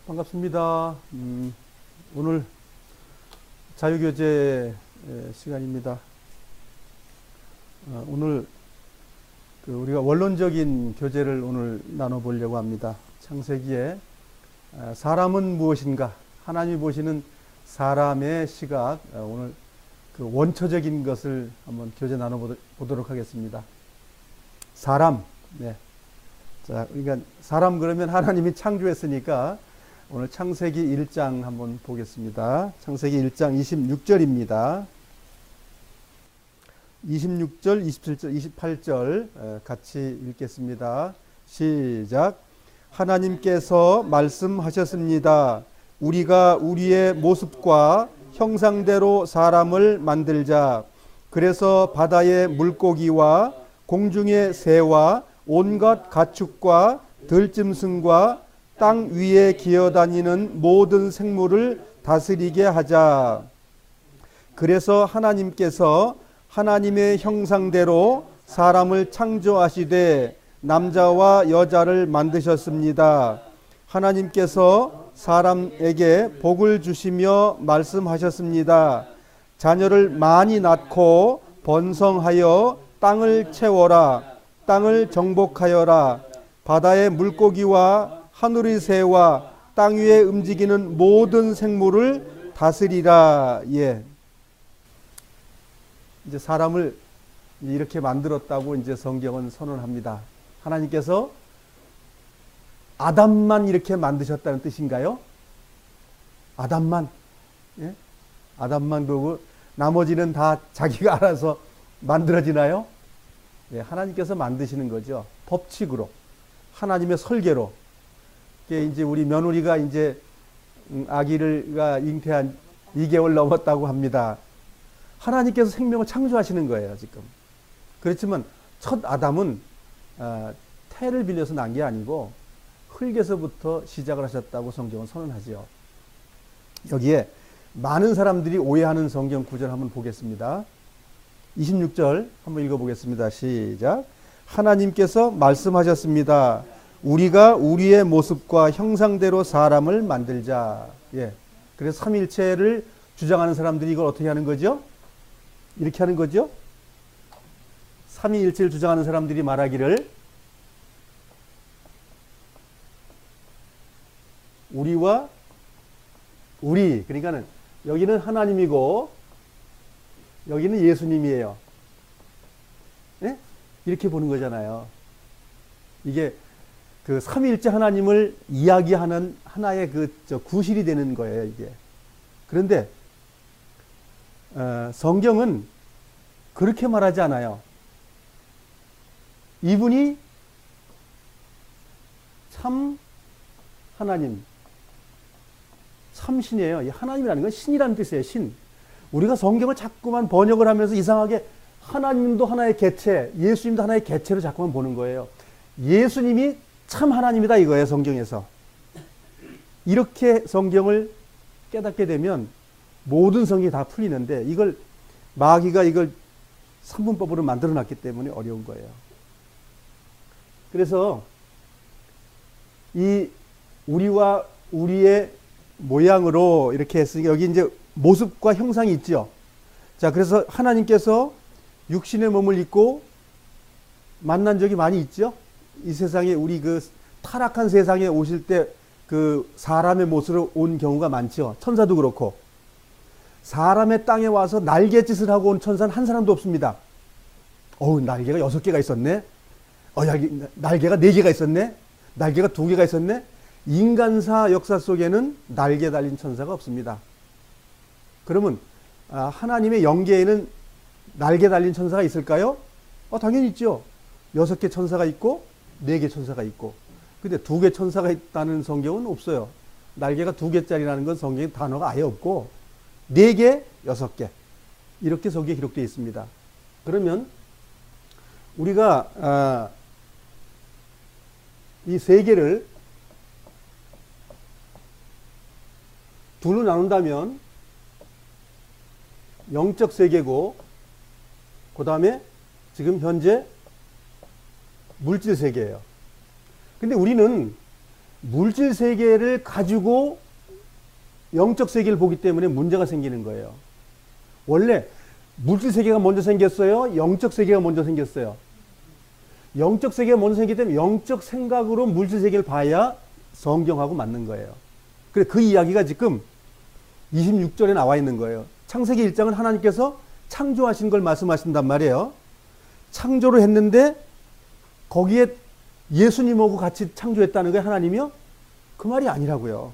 반갑습니다. 오늘 자유교제 시간입니다. 오늘 우리가 원론적인 교제를 오늘 나눠보려고 합니다. 창세기에 사람은 무엇인가? 하나님이 보시는 사람의 시각, 오늘 그 원초적인 것을 한번 교제 나눠보도록 하겠습니다. 사람, 네. 자, 그러니까 사람 그러면 하나님이 창조했으니까 오늘 창세기 1장 한번 보겠습니다. 창세기 1장 26절입니다. 26절, 27절, 28절 같이 읽겠습니다. 시작. 하나님께서 말씀하셨습니다. 우리가 우리의 모습과 형상대로 사람을 만들자. 그래서 바다의 물고기와 공중의 새와 온갖 가축과 들짐승과 땅 위에 기어다니는 모든 생물을 다스리게 하자. 그래서 하나님께서 하나님의 형상대로 사람을 창조하시되 남자와 여자를 만드셨습니다. 하나님께서 사람에게 복을 주시며 말씀하셨습니다. 자녀를 많이 낳고 번성하여 땅을 채워라. 땅을 정복하여라. 바다의 물고기와 하늘의 새와 땅 위에 움직이는 모든 생물을 다스리라. 예. 이제 사람을 이렇게 만들었다고 이제 성경은 선언합니다. 하나님께서 아담만 이렇게 만드셨다는 뜻인가요? 아담만. 예? 아담만 그러고 나머지는 다 자기가 알아서 만들어지나요? 예, 하나님께서 만드시는 거죠. 법칙으로. 하나님의 설계로. 이제 우리 며느리가 이제 아기가 잉태한 2개월 넘었다고 합니다. 하나님께서 생명을 창조하시는 거예요, 지금. 그렇지만 첫 아담은 태를 빌려서 난 게 아니고 흙에서부터 시작을 하셨다고 성경은 선언하죠. 여기에 많은 사람들이 오해하는 성경 구절 한번 보겠습니다. 26절 한번 읽어보겠습니다. 시작. 하나님께서 말씀하셨습니다. 우리가 우리의 모습과 형상대로 사람을 만들자. 예. 그래서 삼위일체를 주장하는 사람들이 이걸 어떻게 하는 거죠? 이렇게 하는 거죠? 삼위일체를 주장하는 사람들이 말하기를 우리와 우리, 그러니까는 여기는 하나님이고 여기는 예수님이에요. 예? 이렇게 보는 거잖아요. 이게 그 삼위일체 하나님을 이야기하는 하나의 구실이 되는 거예요, 이게. 그런데 성경은 그렇게 말하지 않아요. 이분이 참 하나님, 참 신이에요. 이 하나님이라는 건 신이라는 뜻이에요, 신. 우리가 성경을 자꾸만 번역을 하면서 이상하게 하나님도 하나의 개체, 예수님도 하나의 개체로 자꾸만 보는 거예요. 예수님이 참 하나님이다 이거예요, 성경에서. 이렇게 성경을 깨닫게 되면 모든 성경이 다 풀리는데 이걸 마귀가 이걸 산문법으로 만들어 놨기 때문에 어려운 거예요. 그래서 이 우리와 우리의 모양으로 이렇게 했으니까 여기 이제 모습과 형상이 있죠. 자, 그래서 하나님께서 육신의 몸을 입고 만난 적이 많이 있죠. 이 세상에 우리 그 타락한 세상에 오실 때 그 사람의 모습으로 온 경우가 많죠. 천사도 그렇고. 사람의 땅에 와서 날갯짓을 하고 온 천사는 한 사람도 없습니다. 날개가 6개가 있었네. 날개가 4개가 있었네. 날개가 2개가 있었네. 인간사 역사 속에는 날개 달린 천사가 없습니다. 그러면 하나님의 영계에는 날개 달린 천사가 있을까요? 당연히 있죠. 6개 천사가 있고 4개 천사가 있고. 근데 2개 천사가 있다는 성경은 없어요. 날개가 2개짜리라는 건 성경에 단어가 아예 없고 4개, 6개 이렇게 성경에 기록되어 있습니다. 그러면 우리가 이 세계를 둘로 나눈다면 영적 세계고 그 다음에 지금 현재 물질 세계예요. 근데 우리는 물질 세계를 가지고 영적 세계를 보기 때문에 문제가 생기는 거예요. 원래 물질 세계가 먼저 생겼어요? 영적 세계가 먼저 생겼어요? 영적 세계가 먼저 생기기 때문에 영적 생각으로 물질 세계를 봐야 성경하고 맞는 거예요. 그래, 그 이야기가 지금 26절에 나와 있는 거예요. 창세기 1장은 하나님께서 창조하신 걸 말씀하신단 말이에요. 창조를 했는데 거기에 예수님하고 같이 창조했다는 거예요, 하나님이요? 그 말이 아니라고요.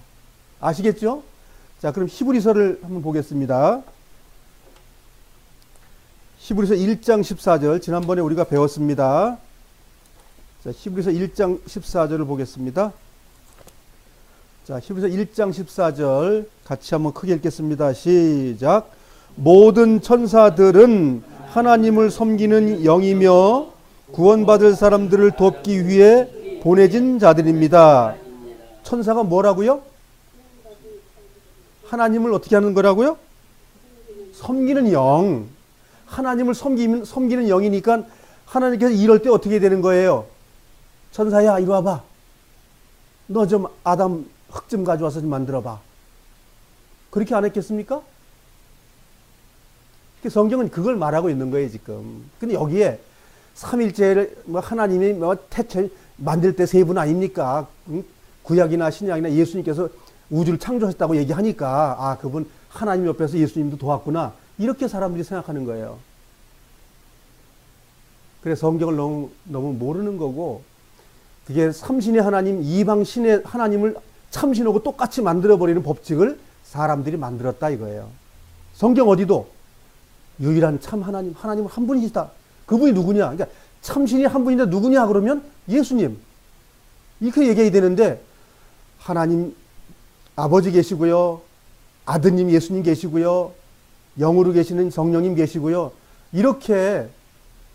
아시겠죠? 자, 그럼 히브리서를 한번 보겠습니다. 히브리서 1장 14절, 지난번에 우리가 배웠습니다. 자, 히브리서 1장 14절을 보겠습니다. 자, 히브리서 1장 14절 같이 한번 크게 읽겠습니다. 시작. 모든 천사들은 하나님을 섬기는 영이며 구원받을 사람들을 돕기 위해 보내진 자들입니다. 천사가 뭐라고요? 하나님을 어떻게 하는 거라고요? 섬기는 영. 하나님을 섬기는 영이니까 하나님께서 이럴 때 어떻게 되는 거예요? 천사야, 이리 와봐. 너 좀 아담 흙 좀 가져와서 좀 만들어봐. 그렇게 안 했겠습니까? 성경은 그걸 말하고 있는 거예요, 지금. 근데 여기에 삼일체를 하나님이 태초 만들 때 세 분 아닙니까? 구약이나 신약이나 예수님께서 우주를 창조하셨다고 얘기하니까 아, 그분 하나님 옆에서 예수님도 도왔구나. 이렇게 사람들이 생각하는 거예요. 그래서 성경을 너무 모르는 거고, 그게 삼신의 하나님, 이방신의 하나님을 참신하고 똑같이 만들어버리는 법칙을 사람들이 만들었다 이거예요. 성경 어디도 유일한 참 하나님은 한 분이시다. 그분이 누구냐? 그러니까 참신이 한 분인데 누구냐 그러면 예수님. 이렇게 얘기해야 되는데 하나님 아버지 계시고요. 아드님 예수님 계시고요. 영으로 계시는 성령님 계시고요. 이렇게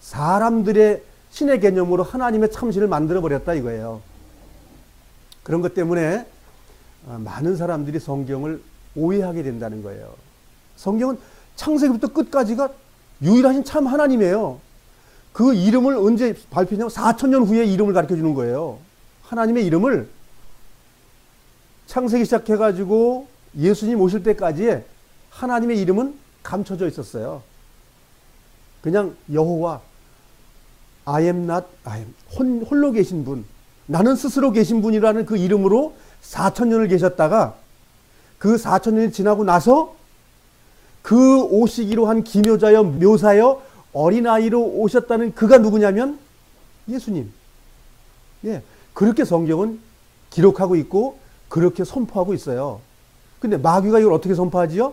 사람들의 신의 개념으로 하나님의 참신을 만들어버렸다 이거예요. 그런 것 때문에 많은 사람들이 성경을 오해하게 된다는 거예요. 성경은 창세기부터 끝까지가 유일하신 참 하나님이에요. 그 이름을 언제 발표했냐면 4,000년 후에 이름을 가르쳐 주는 거예요. 하나님의 이름을 창세기 시작해가지고 예수님 오실 때까지 하나님의 이름은 감춰져 있었어요. 그냥 여호와, I am not, I am, 홀로 계신 분, 나는 스스로 계신 분이라는 그 이름으로 4,000년을 계셨다가 그 4,000년이 지나고 나서 그 오시기로 한 기묘자여 묘사여 어린아이로 오셨다는 그가 누구냐면 예수님. 예, 그렇게 성경은 기록하고 있고 그렇게 선포하고 있어요. 근데 마귀가 이걸 어떻게 선포하지요?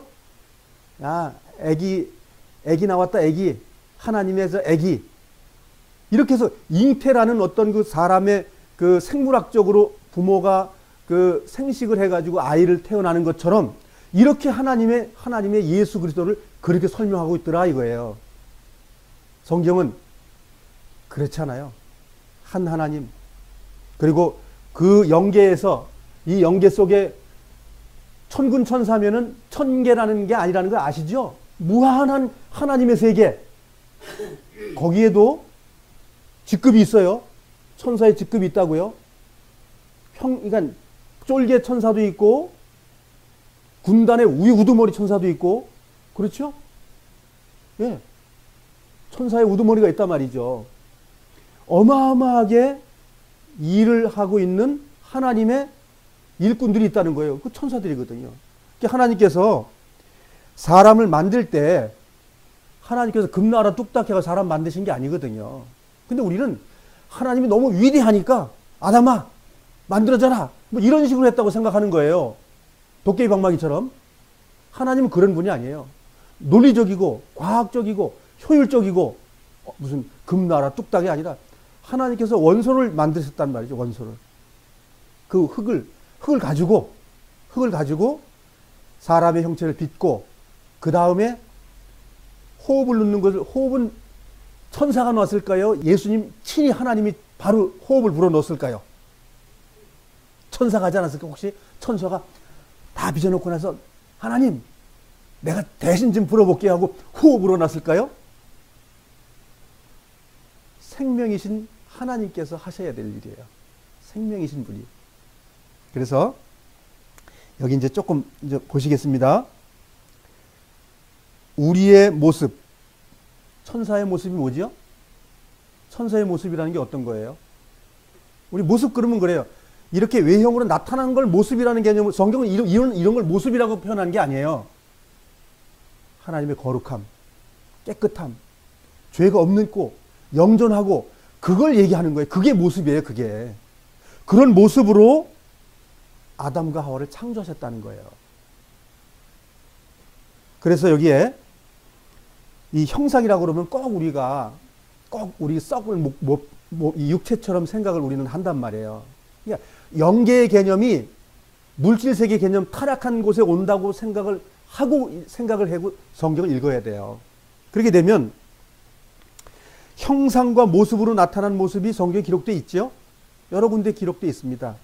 야, 애기 나왔다, 애기. 하나님에서 애기. 이렇게 해서 잉태라는 어떤 그 사람의 그 생물학적으로 부모가 그 생식을 해가지고 아이를 태어나는 것처럼 이렇게 하나님의 예수 그리스도를 그렇게 설명하고 있더라 이거예요. 성경은 그렇지 않아요. 한 하나님. 그리고 그 영계에서 이 영계 속에 천군 천사면은 천계라는 게 아니라는 거 아시죠? 무한한 하나님의 세계. 거기에도 직급이 있어요. 천사의 직급이 있다고요. 그러니까 쫄개 천사도 있고 군단의 우두머리 천사도 있고 그렇죠? 예. 천사의 우두머리가 있단 말이죠. 어마어마하게 일을 하고 있는 하나님의 일꾼들이 있다는 거예요. 그 천사들이거든요. 하나님께서 사람을 만들 때 하나님께서 금나라 뚝딱 해가 사람 만드신 게 아니거든요. 근데 우리는 하나님이 너무 위대하니까 아담아 만들어져라 뭐 이런 식으로 했다고 생각하는 거예요. 도깨비 방망이처럼. 하나님은 그런 분이 아니에요. 논리적이고 과학적이고 효율적이고 무슨 금나라 뚝딱이 아니라 하나님께서 원소를 만드셨단 말이죠. 원소를. 그 흙을 가지고 사람의 형체를 빚고 그 다음에 호흡을 넣는 것을 호흡은 천사가 넣었을까요? 예수님 친히 하나님이 바로 호흡을 불어 넣었을까요? 천사가 하지 않았을까? 혹시 천사가 다 빚어놓고 나서 하나님 내가 대신 좀 불어볼게 하고 호흡을 넣어놨을까요? 생명이신 하나님께서 하셔야 될 일이에요. 생명이신 분이. 그래서 여기 이제 조금 이제 보시겠습니다. 우리의 모습, 천사의 모습이 뭐지요? 천사의 모습이라는 게 어떤 거예요? 우리 모습 그러면 그래요. 이렇게 외형으로 나타나는 걸 모습이라는 개념, 성경은 이런 걸 모습이라고 표현한 게 아니에요. 하나님의 거룩함, 깨끗함, 죄가 없고 영존하고 그걸 얘기하는 거예요. 그게 모습이에요. 그게. 그런 모습으로 아담과 하와를 창조하셨다는 거예요. 그래서 여기에 이 형상이라고 그러면 꼭 우리 썩을 이 육체처럼 생각을 우리는 한단 말이에요. 그러니까 영계의 개념이 물질 세계 개념 타락한 곳에 온다고 생각을 하고 성경을 읽어야 돼요. 그렇게 되면 형상과 모습으로 나타난 모습이 성경에 기록되어 있죠. 여러 군데 기록되어 있습니다.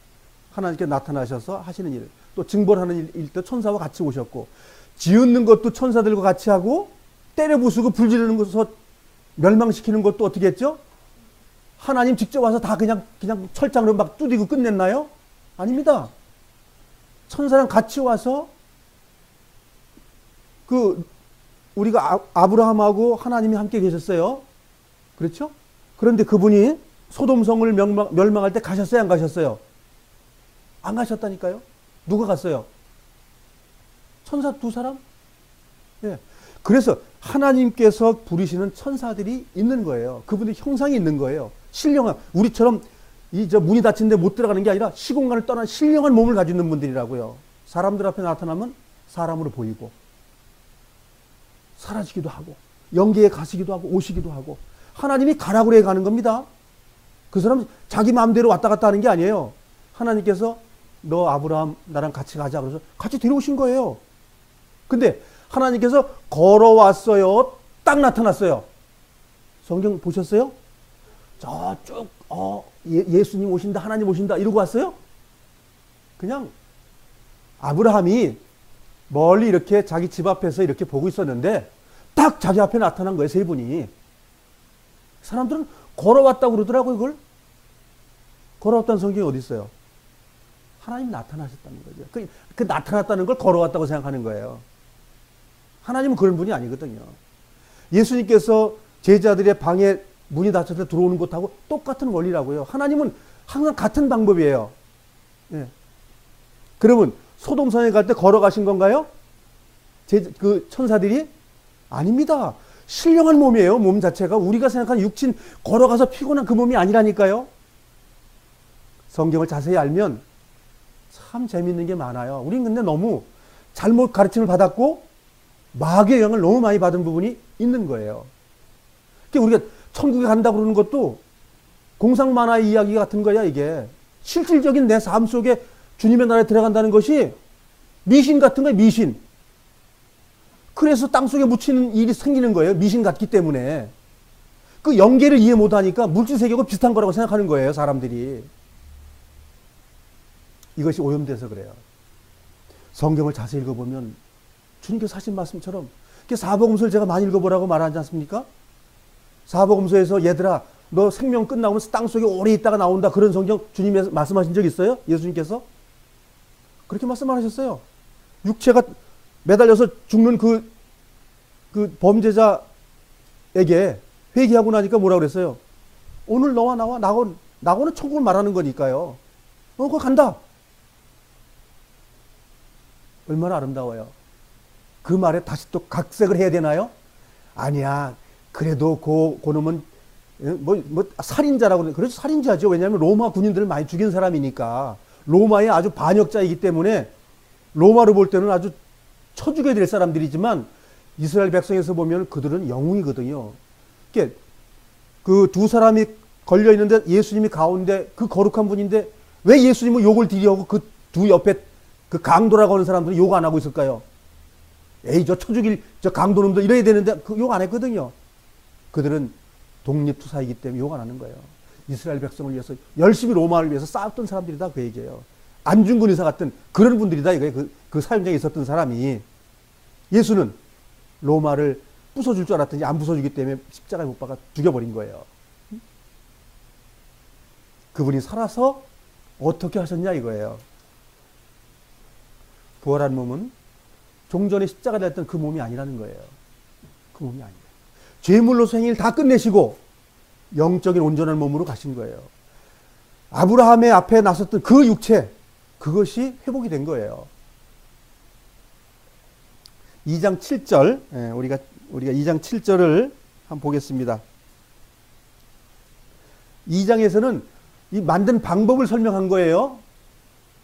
하나님께 나타나셔서 하시는 일, 또 증벌하는 일 때 천사와 같이 오셨고, 지은 것도 천사들과 같이 하고, 때려 부수고 불 지르는 것에서 멸망시키는 것도 어떻게 했죠? 하나님 직접 와서 다 그냥 철장으로 막 뚜디고 끝냈나요? 아닙니다. 천사랑 같이 와서 우리가 아브라함하고 하나님이 함께 계셨어요. 그렇죠? 그런데 그분이 소돔성을 멸망할 때 가셨어요? 안 가셨어요? 안 가셨다니까요. 누가 갔어요? 천사 두 사람? 예. 그래서 하나님께서 부르시는 천사들이 있는 거예요. 그분의 형상이 있는 거예요. 신령한, 우리처럼 문이 닫힌데 못 들어가는 게 아니라 시공간을 떠난 신령한 몸을 가지고 있는 분들이라고요. 사람들 앞에 나타나면 사람으로 보이고 사라지기도 하고 영계에 가시기도 하고 오시기도 하고, 하나님이 가라고 그래 가는 겁니다. 그 사람 자기 마음대로 왔다 갔다 하는 게 아니에요. 하나님께서 너 아브라함 나랑 같이 가자 그래서 같이 데려오신 거예요. 근데 하나님께서 걸어왔어요. 딱 나타났어요. 성경 보셨어요? 저쭉 예수님 오신다, 하나님 오신다 이러고 왔어요? 그냥 아브라함이 멀리 이렇게 자기 집 앞에서 이렇게 보고 있었는데 딱 자기 앞에 나타난 거예요. 세 분이. 사람들은 걸어왔다고 그러더라고요. 그걸. 걸어왔다는 성경이 어디 있어요? 하나님이 나타나셨다는 거죠. 그 나타났다는 걸 걸어왔다고 생각하는 거예요. 하나님은 그런 분이 아니거든요. 예수님께서 제자들의 방에 문이 닫혔을 때 들어오는 것하고 똑같은 원리라고요. 하나님은 항상 같은 방법이에요. 예. 그러면 소돔성에 갈 때 걸어가신 건가요? 그 천사들이? 아닙니다. 신령한 몸이에요. 몸 자체가. 우리가 생각하는 육신 걸어가서 피곤한 그 몸이 아니라니까요. 성경을 자세히 알면 참 재밌는 게 많아요. 우린 근데 너무 잘못 가르침을 받았고 마귀의 영향을 너무 많이 받은 부분이 있는 거예요. 그러니까 우리가 천국에 간다고 그러는 것도 공상만화의 이야기 같은 거야, 이게. 실질적인 내 삶 속에 주님의 나라에 들어간다는 것이 미신 같은 거예요, 미신. 그래서 땅속에 묻히는 일이 생기는 거예요, 미신 같기 때문에. 그 영계를 이해 못하니까 물질세계하고 비슷한 거라고 생각하는 거예요, 사람들이. 이것이 오염돼서 그래요. 성경을 자세히 읽어보면 주님께서 하신 말씀처럼, 사복음서를 제가 많이 읽어보라고 말하지 않습니까? 사복음서에서 얘들아 너 생명 끝나면 땅속에 오래 있다가 나온다, 그런 성경 주님이 말씀하신 적 있어요? 예수님께서? 그렇게 말씀하셨어요. 육체가 매달려서 죽는 그 범죄자에게 회개하고 나니까 뭐라고 그랬어요? 오늘 너와 나하고는 천국을 말하는 거니까요. 그거 간다. 얼마나 아름다워요. 그 말에 다시 또 각색을 해야 되나요? 아니야. 그래도 그놈은 살인자라고 그래서 살인자죠. 왜냐하면 로마 군인들을 많이 죽인 사람이니까. 로마의 아주 반역자이기 때문에 로마로 볼 때는 아주 쳐 죽여야 될 사람들이지만 이스라엘 백성에서 보면 그들은 영웅이거든요. 그러니까 그 두 사람이 걸려 있는데 예수님이 가운데, 그 거룩한 분인데 왜 예수님은 욕을 드리려고 그 두 옆에 그 강도라고 하는 사람들은 욕 안 하고 있을까요? 에이, 저 쳐 죽일 저 강도놈들 이래야 되는데 그 욕 안 했거든요. 그들은 독립투사이기 때문에 욕 안 하는 거예요. 이스라엘 백성을 위해서 열심히 로마를 위해서 싸웠던 사람들이다, 그 얘기예요. 안중근 의사 같은 그런 분들이다, 이거예요. 그 사형장에 있었던 사람이. 예수는 로마를 부숴줄 줄 알았더니 안 부숴주기 때문에 십자가에 못 박아 죽여버린 거예요. 그분이 살아서 어떻게 하셨냐 이거예요. 부활한 몸은 종전에 십자가 달렸던 그 몸이 아니라는 거예요. 그 몸이 아니에요. 죄물로서 행위를 다 끝내시고 영적인 온전한 몸으로 가신 거예요. 아브라함의 앞에 나섰던 그 육체, 그것이 회복이 된 거예요. 2장 7절, 우리가 2장 7절을 한번 보겠습니다. 2장에서는 이 만든 방법을 설명한 거예요.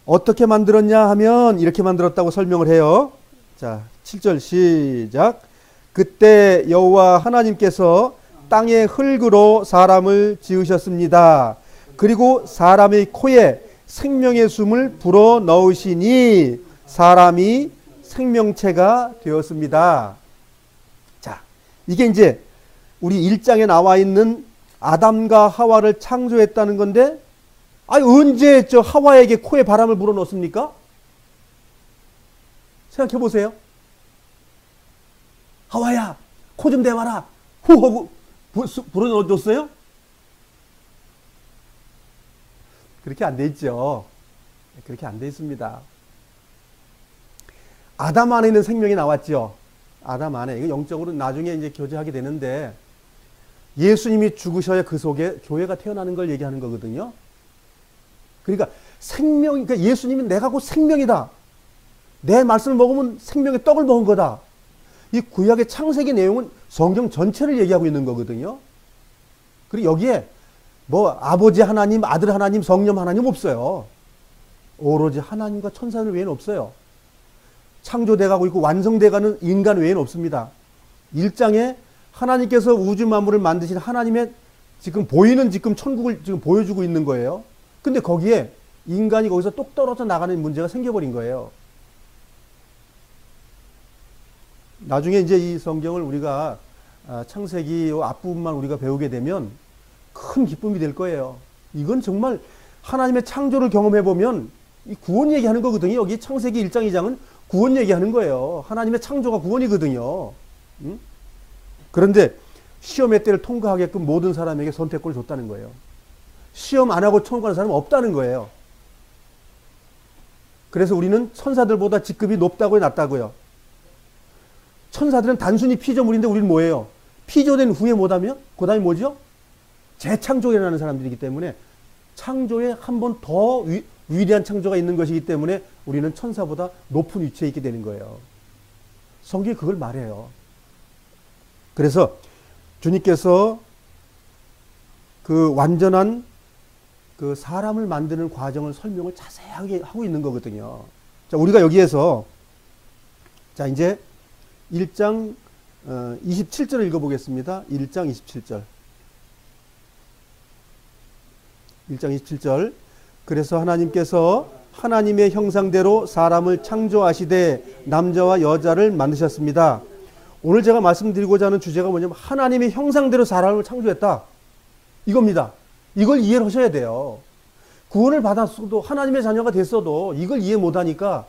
어떻게 만들었냐 하면 이렇게 만들었다고 설명을 해요. 자, 7절 시작. 그때 여호와 하나님께서 땅의 흙으로 사람을 지으셨습니다. 그리고 사람의 코에 생명의 숨을 불어 넣으시니 사람이 생명체가 되었습니다. 자, 이게 이제 우리 1장에 나와 있는 아담과 하와를 창조했다는 건데, 아니 언제 저 하와에게 코에 바람을 불어 넣습니까? 생각해 보세요. 하와야, 코 좀 대봐라. 후 하고 불어 넣어줬어요? 그렇게 안 돼 있죠. 그렇게 안 돼 있습니다. 아담 안에 있는 생명이 나왔죠. 아담 안에. 이거 영적으로 나중에 이제 교제하게 되는데, 예수님이 죽으셔야 그 속에 교회가 태어나는 걸 얘기하는 거거든요. 그러니까 그러니까 예수님이 내가 곧 생명이다. 내 말씀을 먹으면 생명의 떡을 먹은 거다. 이 구약의 창세기 내용은 성경 전체를 얘기하고 있는 거거든요. 그리고 여기에 뭐 아버지 하나님, 아들 하나님, 성령 하나님 없어요. 오로지 하나님과 천사들 외에는 없어요. 창조돼가고 있고 완성돼가는 인간 외에는 없습니다. 1장에 하나님께서 우주 만물을 만드신 하나님의 지금 보이는 지금 천국을 지금 보여주고 있는 거예요. 근데 거기에 인간이 거기서 똑 떨어져 나가는 문제가 생겨버린 거예요. 나중에 이제 이 성경을 우리가 창세기 앞부분만 우리가 배우게 되면 큰 기쁨이 될 거예요. 이건 정말 하나님의 창조를 경험해 보면 이 구원 얘기하는 거거든요. 여기 창세기 1장 2장은 구원 얘기하는 거예요. 하나님의 창조가 구원이거든요. 응? 그런데 시험의 때를 통과하게끔 모든 사람에게 선택권을 줬다는 거예요. 시험 안 하고 통과하는 사람은 없다는 거예요. 그래서 우리는 천사들보다 직급이 높다고요, 낮다고요? 천사들은 단순히 피조물인데 우리는 뭐예요? 피조된 후에 뭐다며? 그 다음에 뭐죠? 재창조에 일어나는 사람들이기 때문에 창조에 한 번 더 위대한 창조가 있는 것이기 때문에 우리는 천사보다 높은 위치에 있게 되는 거예요. 성경이 그걸 말해요. 그래서 주님께서 그 완전한 그 사람을 만드는 과정을 설명을 자세하게 하고 있는 거거든요. 자, 우리가 여기에서 자, 이제 1장 27절을 읽어보겠습니다. 1장 27절. 1장 27절. 그래서 하나님께서 하나님의 형상대로 사람을 창조하시되 남자와 여자를 만드셨습니다. 오늘 제가 말씀드리고자 하는 주제가 뭐냐면 하나님의 형상대로 사람을 창조했다. 이겁니다. 이걸 이해를 하셔야 돼요. 구원을 받았어도 하나님의 자녀가 됐어도 이걸 이해 못하니까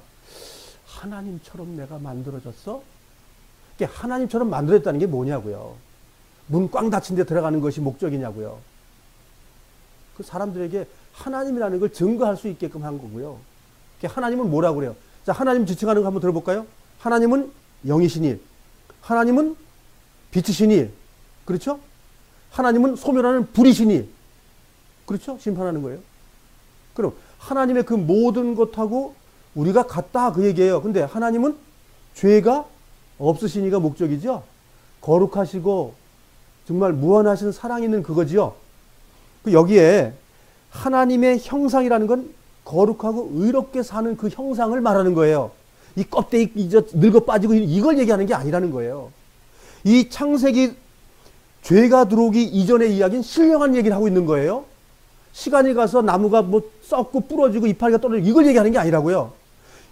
하나님처럼 내가 만들어졌어? 하나님처럼 만들었다는 게 뭐냐고요. 문 꽝 닫힌 데 들어가는 것이 목적이냐고요. 그 사람들에게 하나님이라는 걸 증거할 수 있게끔 한 거고요. 하나님은 뭐라고 그래요? 자, 하나님 지칭하는 거 한번 들어볼까요? 하나님은 영이신 일. 하나님은 빛이신 일. 그렇죠? 하나님은 소멸하는 불이신 일. 그렇죠? 심판하는 거예요. 그럼 하나님의 그 모든 것하고 우리가 같다 그 얘기예요. 근데 하나님은 죄가 없으시니까 목적이죠. 거룩하시고 정말 무한하신 사랑이 있는 그거지요. 여기에 하나님의 형상이라는 건 거룩하고 의롭게 사는 그 형상을 말하는 거예요. 이 껍데기 이제 늙어 빠지고 이걸 얘기하는 게 아니라는 거예요. 이 창세기 죄가 들어오기 이전의 이야기는 신령한 얘기를 하고 있는 거예요. 시간이 가서 나무가 뭐 썩고 부러지고 이파리가 떨어지고 이걸 얘기하는 게 아니라고요.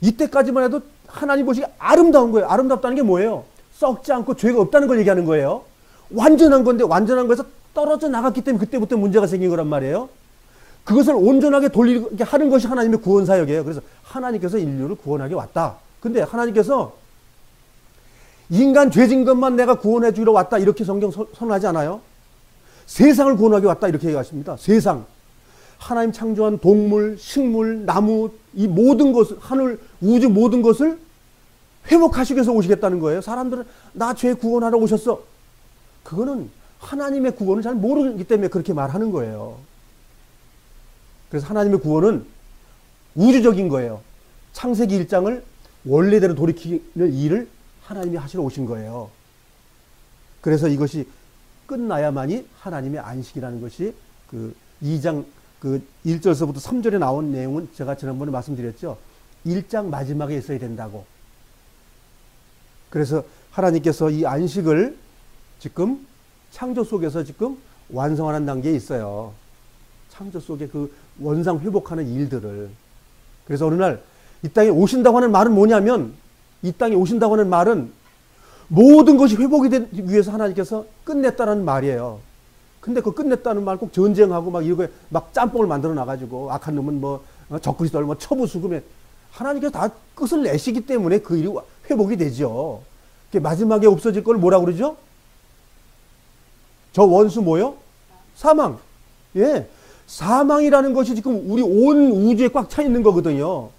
이때까지만 해도 하나님 보시기 아름다운 거예요. 아름답다는 게 뭐예요? 썩지 않고 죄가 없다는 걸 얘기하는 거예요. 완전한 건데 완전한 거에서 떨어져 나갔기 때문에 그때부터 문제가 생긴 거란 말이에요. 그것을 온전하게 돌리게 하는 것이 하나님의 구원 사역이에요. 그래서 하나님께서 인류를 구원하게 왔다. 근데 하나님께서 인간 죄진 것만 내가 구원해 주기로 왔다 이렇게 성경 선언하지 않아요? 세상을 구원하게 왔다 이렇게 얘기하십니다. 세상. 하나님 창조한 동물, 식물, 나무, 이 모든 것을, 하늘, 우주 모든 것을 회복하시기 위해서 오시겠다는 거예요. 사람들은 나 죄 구원하러 오셨어. 그거는 하나님의 구원을 잘 모르기 때문에 그렇게 말하는 거예요. 그래서 하나님의 구원은 우주적인 거예요. 창세기 1장을 원래대로 돌이키는 일을 하나님이 하시러 오신 거예요. 그래서 이것이 끝나야만이 하나님의 안식이라는 것이 그 2장 그 1절서부터 3절에 나온 내용은 제가 지난번에 말씀드렸죠. 1장 마지막에 있어야 된다고. 그래서 하나님께서 이 안식을 지금 창조 속에서 지금 완성하는 단계에 있어요. 창조 속에 그 원상 회복하는 일들을. 그래서 어느 날 이 땅에 오신다고 하는 말은 뭐냐면, 이 땅에 오신다고 하는 말은 모든 것이 회복이 되기 위해서 하나님께서 끝냈다는 말이에요. 근데 그 끝냈다는 말 꼭 전쟁하고 막 이거 막 짬뽕을 만들어 놔가지고 악한 놈은 뭐 적그리스도를 뭐 처부수금에 하나님께서 다 끝을 내시기 때문에 그 일이 회복이 되죠. 마지막에 없어질 걸 뭐라고 그러죠? 저 원수 뭐요? 사망. 예. 사망이라는 것이 지금 우리 온 우주에 꽉 차 있는 거거든요.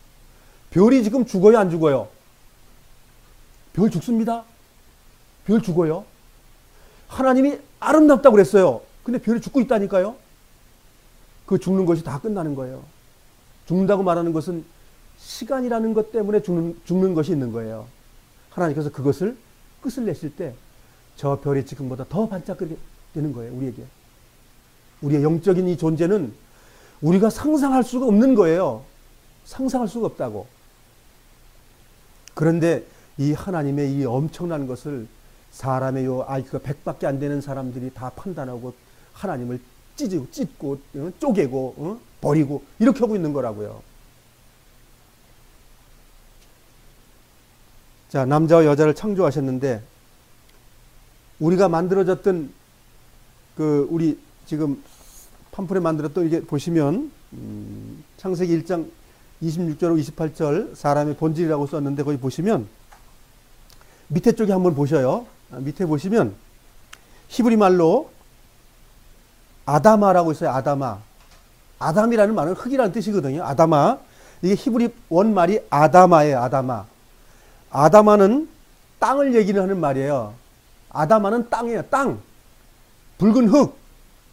별이 지금 죽어요, 안 죽어요? 별 죽습니다. 별 죽어요. 하나님이 아름답다고 그랬어요. 근데 별이 죽고 있다니까요. 그 죽는 것이 다 끝나는 거예요. 죽는다고 말하는 것은 시간이라는 것 때문에 죽는 것이 있는 거예요. 하나님께서 그것을 끝을 내실 때 저 별이 지금보다 더 반짝거리게 되는 거예요. 우리에게. 우리의 영적인 이 존재는 우리가 상상할 수가 없는 거예요. 상상할 수가 없다고. 그런데 이 하나님의 이 엄청난 것을 사람의 요 IQ가 100밖에 안 되는 사람들이 다 판단하고 하나님을 찢고 쪼개고 버리고 이렇게 하고 있는 거라고요. 자, 남자와 여자를 창조하셨는데 우리가 만들어졌던 그 우리 지금 팜플에 만들었던 이게 보시면 창세기 1장 26절하고 28절 사람의 본질이라고 썼는데 거기 보시면 밑에 쪽에 한번 보셔요. 밑에 보시면 히브리 말로 아다마라고 있어요. 아다마. 아담이라는 말은 흙이라는 뜻이거든요. 아다마. 이게 히브리 원말이 아다마예요. 아다마. 아다마는 땅을 얘기를 하는 말이에요. 아다마는 땅이에요. 땅. 붉은 흙.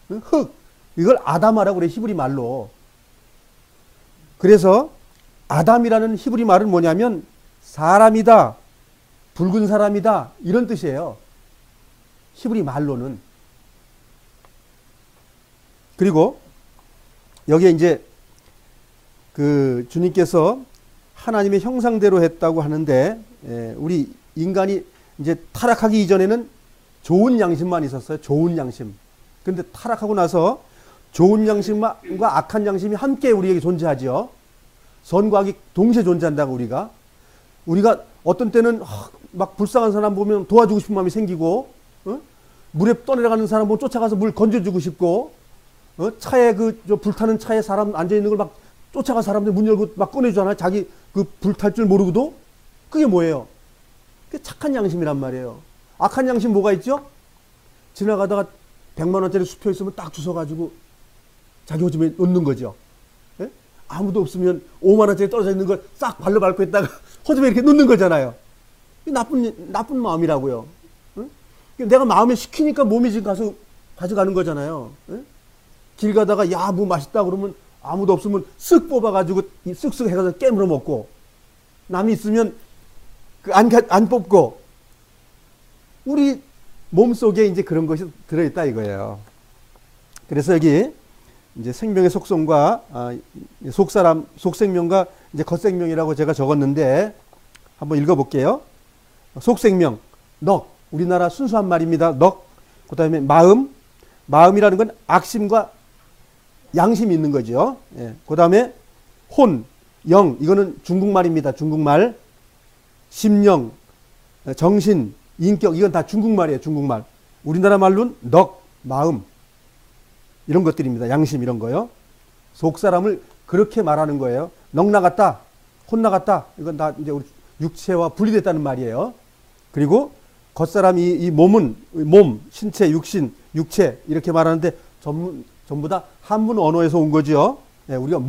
흙. 이걸 아다마라고 그래요. 히브리 말로. 그래서 아담이라는 히브리 말은 뭐냐면 사람이다. 붉은 사람이다. 이런 뜻이에요. 히브리 말로는. 그리고 여기에 이제 그 주님께서 하나님의 형상대로 했다고 하는데 우리 인간이 이제 타락하기 이전에는 좋은 양심만 있었어요. 좋은 양심. 근데 타락하고 나서 좋은 양심과 악한 양심이 함께 우리에게 존재하죠. 선과 악이 동시에 존재한다고 우리가 어떤 때는 막 불쌍한 사람 보면 도와주고 싶은 마음이 생기고 물에 떠내려가는 사람 보면 쫓아가서 물 건져주고 싶고 차에 저 불타는 차에 사람 앉아있는 걸 막 쫓아가 사람들 문 열고 막 꺼내주잖아요. 자기 그 불탈 줄 모르고도. 그게 뭐예요? 그게 착한 양심이란 말이에요. 악한 양심 뭐가 있죠? 지나가다가 100만 원짜리 수표 있으면 딱 주워가지고 자기 호집에 놓는 거죠. 예? 아무도 없으면 5만 원짜리 떨어져 있는 걸 싹 발로 밟고 있다가 호집에 이렇게 놓는 거잖아요. 나쁜 마음이라고요. 예? 내가 마음에 시키니까 몸이 지금 가서 가져가는 거잖아요. 예? 길 가다가 야, 뭐 맛있다 그러면 아무도 없으면 쓱 뽑아가지고 쓱쓱 해가지고 깨물어 먹고 남이 있으면 안 뽑고 우리 몸속에 이제 그런 것이 들어있다 이거예요. 그래서 여기 이제 생명의 속성과 속생명과 이제 겉생명이라고 제가 적었는데 한번 읽어볼게요. 속생명, 넉. 우리나라 순수한 말입니다. 넉. 그 다음에 마음이라는 건 악심과 양심이 있는 거죠. 예. 그 다음에 혼, 영. 이거는 중국말입니다. 중국말. 심령, 정신, 인격. 이건 다 중국말이에요. 중국말. 우리나라 말로는 넉, 마음. 이런 것들입니다. 양심 이런 거요. 속사람을 그렇게 말하는 거예요. 넉 나갔다, 혼 나갔다. 이건 다 이제 우리 육체와 분리됐다는 말이에요. 그리고 겉사람 이 몸은 몸, 신체, 육신, 육체 이렇게 말하는데 전부 다 한문 언어에서 온 거죠. 예, 우리가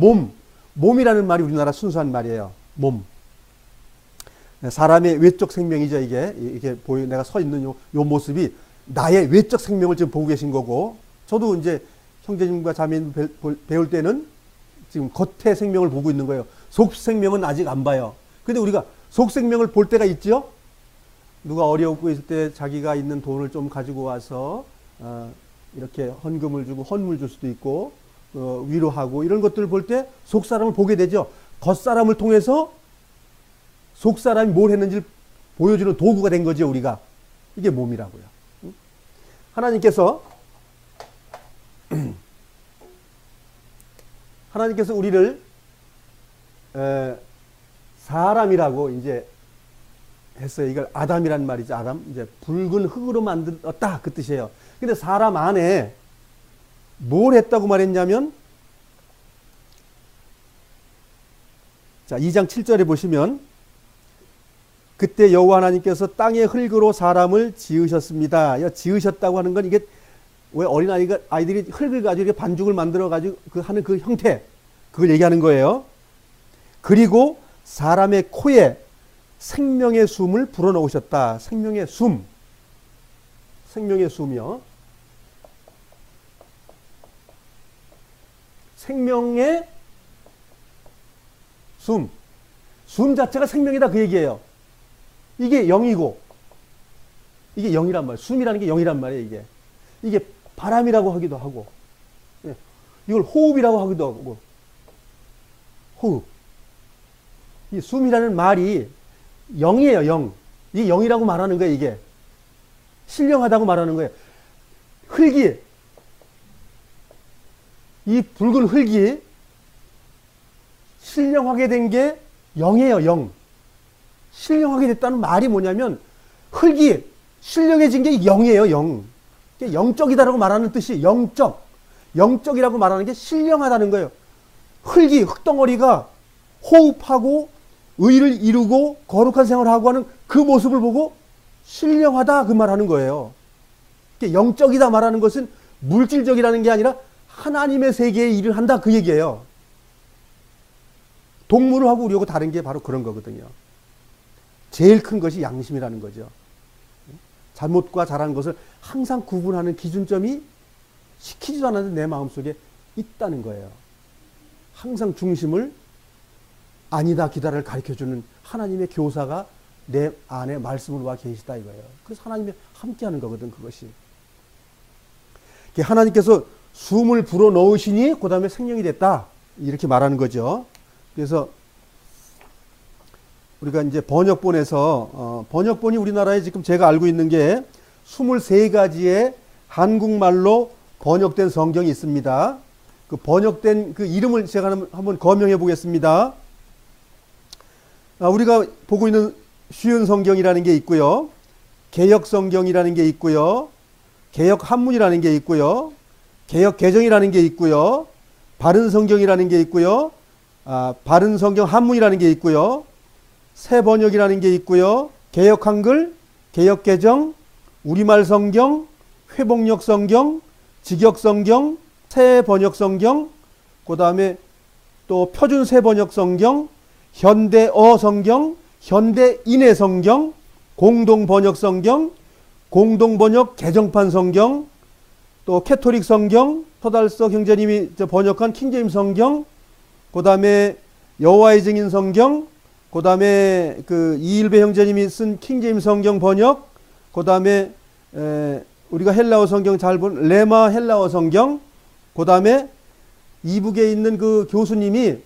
몸이라는 말이 우리나라 순수한 말이에요. 몸. 사람의 외적 생명이죠, 이게 내가 서 있는 요 모습이 나의 외적 생명을 지금 보고 계신 거고, 저도 이제 형제님과 자매님 배울 때는 지금 겉의 생명을 보고 있는 거예요. 속 생명은 아직 안 봐요. 근데 우리가 속 생명을 볼 때가 있죠? 누가 어려우고 있을 때 자기가 있는 돈을 좀 가지고 와서, 이렇게 헌금을 주고 헌물 줄 수도 있고, 위로하고 이런 것들을 볼 때 속 사람을 보게 되죠. 겉 사람을 통해서 속 사람이 뭘 했는지를 보여주는 도구가 된 거죠, 우리가. 이게 몸이라고요. 하나님께서 우리를 사람이라고 이제 했어요. 이걸 아담이란 말이죠. 아담. 이제 붉은 흙으로 만들었다. 그 뜻이에요. 근데 사람 안에 뭘 했다고 말했냐면, 자, 2장 7절에 보시면, 그때 여호와 하나님께서 땅의 흙으로 사람을 지으셨습니다. 지으셨다고 하는 건 이게 왜 아이들이 흙을 가지고 이렇게 반죽을 만들어 가지고 하는 그 형태, 그걸 얘기하는 거예요. 그리고 사람의 코에 생명의 숨을 불어넣으셨다. 생명의 숨이요. 생명의 숨 자체가 생명이다, 그 얘기예요. 이게 영이고, 이게 영이란 말이에요. 숨이라는 게 영이란 말이에요, 이게 바람이라고 하기도 하고, 이걸 호흡이라고 하기도 하고, 호흡. 이 숨이라는 말이 영이에요, 영. 이게 영이라고 말하는 거예요, 이게. 신령하다고 말하는 거예요. 이 붉은 흙이 신령하게 된 게 영이에요, 영. 신령하게 됐다는 말이 뭐냐면, 흙이 신령해진 게 영이에요, 영. 영적이다라고 말하는 뜻이 영적이라고 말하는 게 신령하다는 거예요. 흙덩어리가 호흡하고 의를 이루고 거룩한 생활을 하고 하는 그 모습을 보고 신령하다, 그 말하는 거예요. 영적이다 말하는 것은 물질적이라는 게 아니라 하나님의 세계에 일을 한다, 그 얘기예요. 동물하고 우리하고 다른 게 바로 그런 거거든요. 제일 큰 것이 양심이라는 거죠. 잘못과 잘한 것을 항상 구분하는 기준점이 시키지도 않았는데 내 마음속에 있다는 거예요. 항상 중심을 아니다 기다를 가르쳐주는 하나님의 교사가 내 안에 말씀으로 와 계시다, 이거예요. 그래서 하나님이 함께하는 거거든, 그것이. 하나님께서 숨을 불어넣으시니 그 다음에 생명이 됐다, 이렇게 말하는 거죠. 그래서 우리가 이제 번역본이 우리나라에 지금 제가 알고 있는 게 23가지의 한국말로 번역된 성경이 있습니다. 그 번역된 그 이름을 제가 한번 거명해 보겠습니다. 우리가 보고 있는 쉬운 성경이라는 게 있고요. 개역 성경이라는 게 있고요. 개역 한문이라는 게 있고요. 개역 개정이라는 게 있고요. 바른 성경이라는 게 있고요. 바른 성경 한문이라는 게 있고요. 새 번역이라는 게 있고요. 개역 한글, 개역 개정, 우리말 성경, 회복력 성경, 직역 성경, 새 번역 성경, 그 다음에 또 표준 새 번역 성경, 현대어 성경, 현대인의 성경, 공동 번역 성경, 공동 번역 개정판 성경, 또 캐토릭 성경, 토달석 형제님이 번역한 킹제임스 성경, 그 다음에 여호와의 증인 성경, 그 다음에 그 이일배 형제님이 쓴 킹제임스 성경 번역, 그 다음에 우리가 헬라어 성경 잘 본 레마 헬라어 성경, 그 다음에 이북에 있는 그 교수님이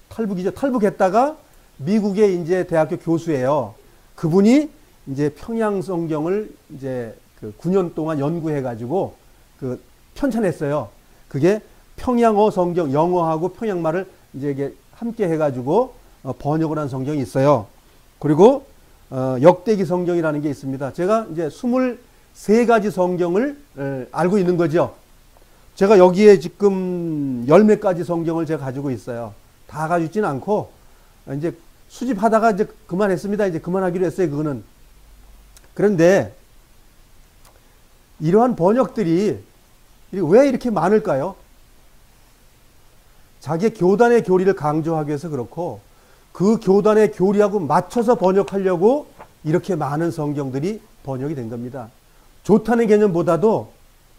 탈북했다가 미국의 이제 대학교 교수예요. 그분이 이제 평양 성경을 이제 그 9년 동안 연구해가지고 그 편찬했어요. 그게 평양어 성경, 영어하고 평양말을 이제 이게 함께 해가지고 번역을 한 성경이 있어요. 그리고 역대기 성경이라는 게 있습니다. 제가 이제 23가지 성경을 알고 있는 거죠. 제가 여기에 지금 10몇 가지 성경을 제가 가지고 있어요. 다 가지고 있지는 않고 이제 수집하다가 이제 그만했습니다. 이제 그만하기로 했어요, 그거는. 그런데 이러한 번역들이 왜 이렇게 많을까요? 자기의 교단의 교리를 강조하기 위해서 그렇고, 그 교단의 교리하고 맞춰서 번역하려고 이렇게 많은 성경들이 번역이 된 겁니다. 좋다는 개념보다도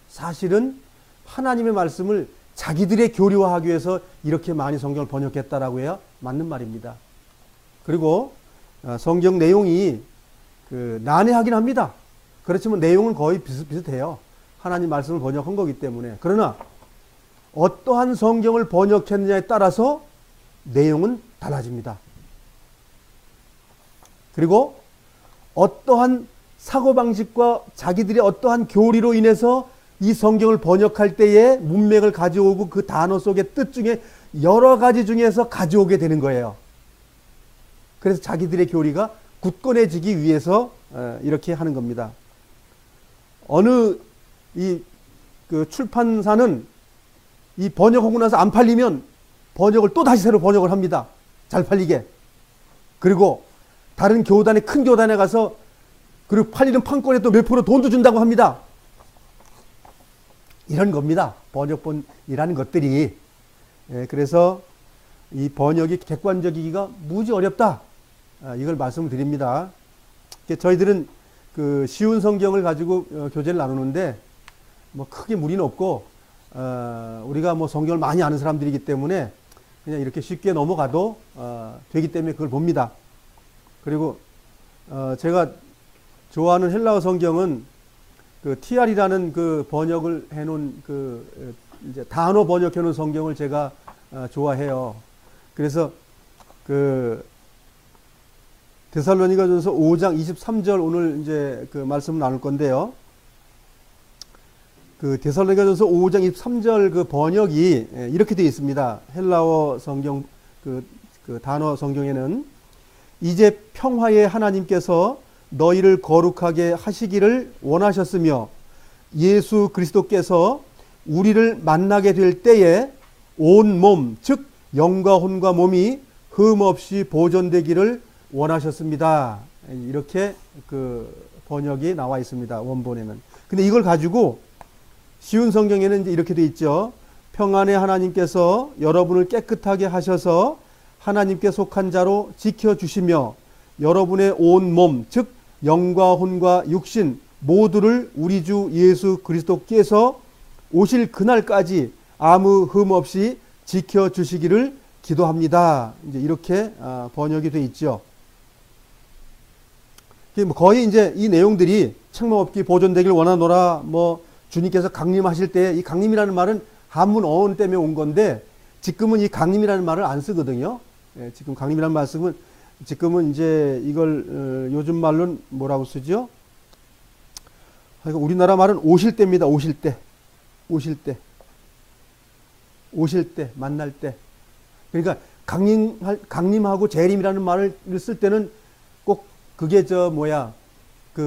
사실은 하나님의 말씀을 자기들의 교리화하기 위해서 이렇게 많이 성경을 번역했다라고 해야 맞는 말입니다. 그리고 성경 내용이 난해하긴 합니다. 그렇지만 내용은 거의 비슷해요. 하나님 말씀을 번역한 거기 때문에. 그러나 어떠한 성경을 번역했느냐에 따라서 내용은 달라집니다. 그리고 어떠한 사고방식과 자기들의 어떠한 교리로 인해서 이 성경을 번역할 때에 문맥을 가져오고 그 단어 속의 뜻 중에 여러 가지 중에서 가져오게 되는 거예요. 그래서 자기들의 교리가 굳건해지기 위해서 이렇게 하는 겁니다. 어느 출판사는 이 번역하고 나서 안 팔리면 번역을 또 다시 새로 번역을 합니다. 잘 팔리게. 그리고 다른 교단에, 큰 교단에 가서 그리고 팔리는 판권에 또 몇 프로 돈도 준다고 합니다. 이런 겁니다. 번역본이라는 것들이. 그래서 이 번역이 객관적이기가 무지 어렵다. 이걸 말씀을 드립니다. 저희들은 쉬운 성경을 가지고 교제를 나누는데 뭐 크게 무리는 없고, 우리가 뭐 성경을 많이 아는 사람들이기 때문에 그냥 이렇게 쉽게 넘어가도 되기 때문에 그걸 봅니다. 그리고 제가 좋아하는 헬라어 성경은 TR이라는 번역을 해놓은 이제 단어 번역해 놓은 성경을 제가 좋아해요. 그래서 데살로니가전서 5장 23절 오늘 이제 말씀을 나눌 건데요. 데살로니가전서 5장 23절 번역이 이렇게 되어 있습니다. 헬라어 성경 단어 성경에는 이제 평화의 하나님께서 너희를 거룩하게 하시기를 원하셨으며 예수 그리스도께서 우리를 만나게 될 때에 온 몸, 즉 영과 혼과 몸이 흠없이 보존되기를 원하셨습니다. 이렇게 번역이 나와 있습니다. 원본에는. 근데 이걸 가지고 쉬운 성경에는 이제 이렇게 돼 있죠. 평안의 하나님께서 여러분을 깨끗하게 하셔서 하나님께 속한 자로 지켜주시며 여러분의 온 몸, 즉 영과 혼과 육신 모두를 우리 주 예수 그리스도께서 오실 그날까지 아무 흠 없이 지켜주시기를 기도합니다. 이제 이렇게 번역이 돼 있죠. 거의 이제 이 내용들이 책망 없기 보존되길 원하노라, 뭐 주님께서 강림하실 때, 이 강림이라는 말은 한문 어원 때문에 온 건데 지금은 이 강림이라는 말을 안 쓰거든요. 지금 강림이라는 말씀은 지금은 이제 이걸 요즘 말로는 뭐라고 쓰죠? 우리나라 말은 오실 때입니다. 오실 때. 오실 때. 오실 때, 만날 때. 그러니까 강림하고 재림이라는 말을 쓸 때는 꼭 그게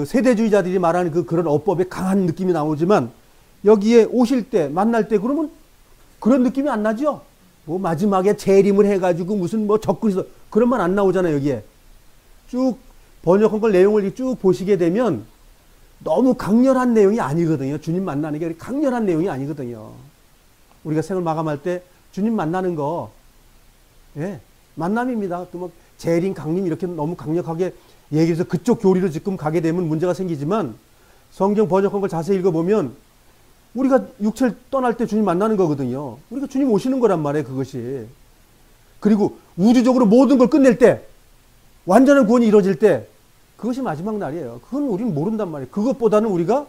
세대주의자들이 말하는 그런 어법에 강한 느낌이 나오지만 여기에 오실 때, 만날 때 그러면 그런 느낌이 안 나죠? 뭐 마지막에 재림을 해가지고 무슨 뭐 적그리스도 그런 말 안 나오잖아요. 여기에 쭉 번역한 걸 내용을 쭉 보시게 되면 너무 강렬한 내용이 아니거든요. 주님 만나는 게 강렬한 내용이 아니거든요. 우리가 생을 마감할 때 주님 만나는 거, 만남입니다. 또 뭐 재림, 강림 이렇게 너무 강력하게 얘기해서 그쪽 교리로 지금 가게 되면 문제가 생기지만 성경 번역한 걸 자세히 읽어보면 우리가 육체를 떠날 때 주님 만나는 거거든요. 우리가 주님 오시는 거란 말이에요. 그것이. 그리고 우주적으로 모든 걸 끝낼 때, 완전한 구원이 이루어질 때 그것이 마지막 날이에요. 그건 우리는 모른단 말이에요. 그것보다는 우리가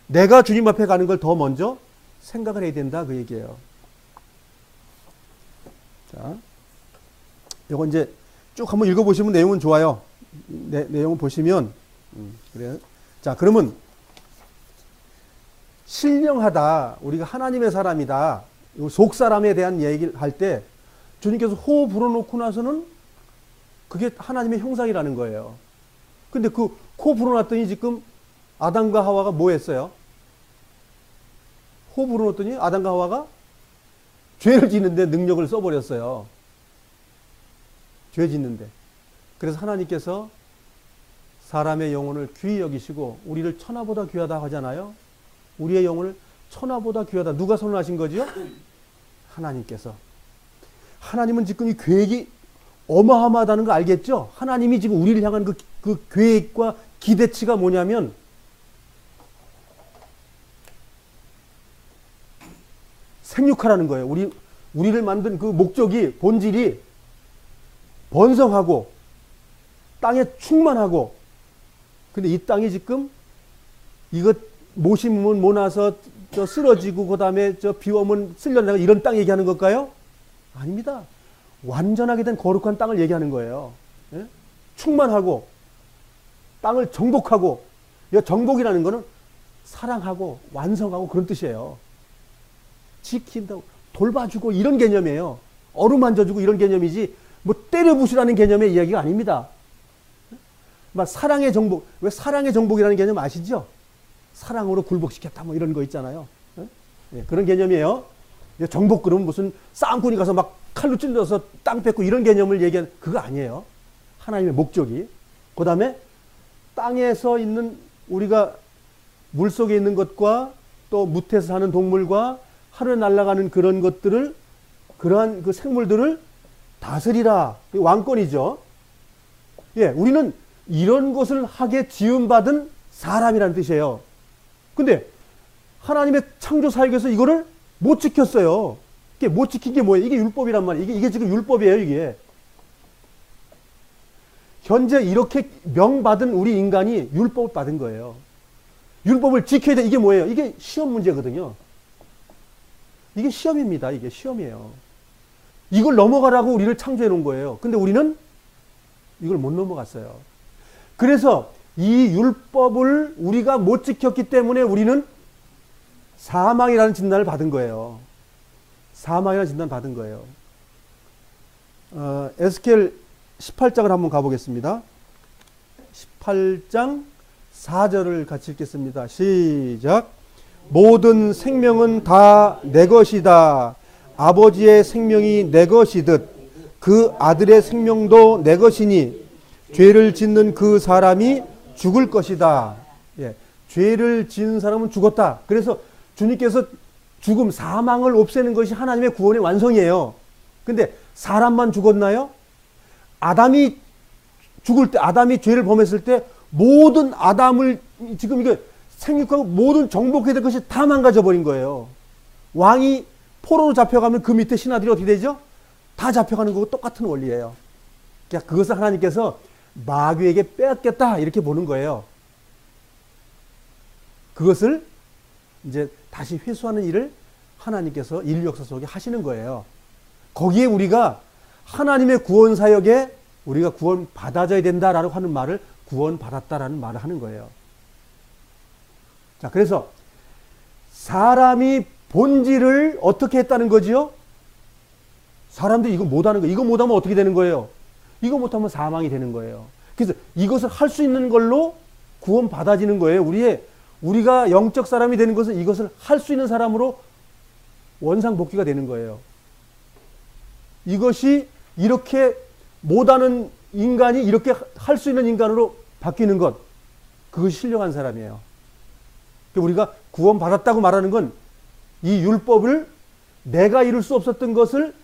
내가 주님 앞에 가는 걸 더 먼저 생각을 해야 된다, 그 얘기예요. 자, 이거 이제 쭉 한번 읽어보시면 내용은 좋아요. 내용을 보시면 그래요. 자, 그러면 신령하다, 우리가 하나님의 사람이다, 속 사람에 대한 얘기를 할 때 주님께서 호 불어놓고 나서는 그게 하나님의 형상이라는 거예요. 근데 코 불어놨더니 지금 아담과 하와가 뭐 했어요? 호 불어놨더니 아담과 하와가 죄를 짓는데 능력을 써버렸어요. 죄 짓는데. 그래서 하나님께서 사람의 영혼을 귀히 여기시고 우리를 천하보다 귀하다 하잖아요. 우리의 영혼을 천하보다 귀하다. 누가 선언하신 거죠? 하나님께서. 하나님은 지금 이 계획이 어마어마하다는 거 알겠죠? 하나님이 지금 우리를 향한 그 계획과 기대치가 뭐냐면 생육하라는 거예요. 우리를 만든 그 목적이, 본질이 번성하고 땅에 충만하고, 근데 이 땅이 지금 이것 못 심으면 못 나서 저 쓰러지고 그 다음에 저 비 오면 쓸려나가 이런 땅 얘기하는 걸까요? 아닙니다. 완전하게 된 거룩한 땅을 얘기하는 거예요. 예? 충만하고 땅을 정복하고, 이 정복이라는 거는 사랑하고 완성하고 그런 뜻이에요. 지킨다고 돌봐주고 이런 개념이에요. 어루만져주고 이런 개념이지 뭐 때려부수라는 개념의 이야기가 아닙니다. 막 사랑의 정복, 왜 사랑의 정복이라는 개념 아시죠? 사랑으로 굴복시켰다 뭐 이런 거 있잖아요. 예, 그런 개념이에요. 정복 그러면 무슨 쌍꾼이 가서 막 칼로 찔러서 땅 뺏고 이런 개념을 얘기하는 그거 아니에요. 하나님의 목적이. 그 다음에 땅에서 있는 우리가 물속에 있는 것과 또 무태에서 사는 동물과 하늘에 날아가는 그런 것들을, 그러한 그 생물들을 다스리라. 왕권이죠. 예, 우리는 이런 것을 하게 지음받은 사람이라는 뜻이에요. 근데 하나님의 창조 사역에서 이거를 못 지켰어요. 이게 못 지킨 게 뭐예요? 이게 율법이란 말이에요. 이게 지금 율법이에요, 이게. 현재 이렇게 명받은 우리 인간이 율법을 받은 거예요. 율법을 지켜야 돼. 이게 뭐예요? 이게 시험 문제거든요. 이게 시험입니다. 이게 시험이에요. 이걸 넘어가라고 우리를 창조해 놓은 거예요. 근데 우리는 이걸 못 넘어갔어요. 그래서 이 율법을 우리가 못 지켰기 때문에 우리는 사망이라는 진단을 받은 거예요. 사망이라는 진단을 받은 거예요. 에스겔 18장을 한번 가보겠습니다. 18장 4절을 같이 읽겠습니다. 시작. 모든 생명은 다 내 것이다. 아버지의 생명이 내 것이듯 그 아들의 생명도 내 것이니 죄를 짓는 그 사람이 죽을 것이다. 예, 죄를 지은 사람은 죽었다. 그래서 주님께서 죽음, 사망을 없애는 것이 하나님의 구원의 완성이에요. 근데 사람만 죽었나요? 아담이 죽을 때, 아담이 죄를 범했을 때 모든 아담을 지금 이게 생육하고 모든 정복해야 될 것이 다 망가져 버린 거예요. 왕이 포로로 잡혀가면 그 밑에 신하들이 어떻게 되죠? 다 잡혀가는 거고 똑같은 원리예요. 그러니까 그것을 하나님께서 마귀에게 빼앗겼다 이렇게 보는 거예요. 그것을 이제 다시 회수하는 일을 하나님께서 인류 역사 속에 하시는 거예요. 거기에 우리가 하나님의 구원 사역에 우리가 구원 받아져야 된다라고 하는 말을 구원 받았다라는 말을 하는 거예요. 자, 그래서 사람이 본질을 어떻게 했다는 거지요? 사람들이 이거 못하는 거예요. 이거 못하면 어떻게 되는 거예요? 이거 못하면 사망이 되는 거예요. 그래서 이것을 할 수 있는 걸로 구원 받아지는 거예요. 우리가 영적 사람이 되는 것은 이것을 할 수 있는 사람으로 원상복귀가 되는 거예요. 이것이 이렇게 못하는 인간이 이렇게 할 수 있는 인간으로 바뀌는 것, 그것이 신령한 사람이에요. 우리가 구원 받았다고 말하는 건 이 율법을 내가 이룰 수 없었던 것을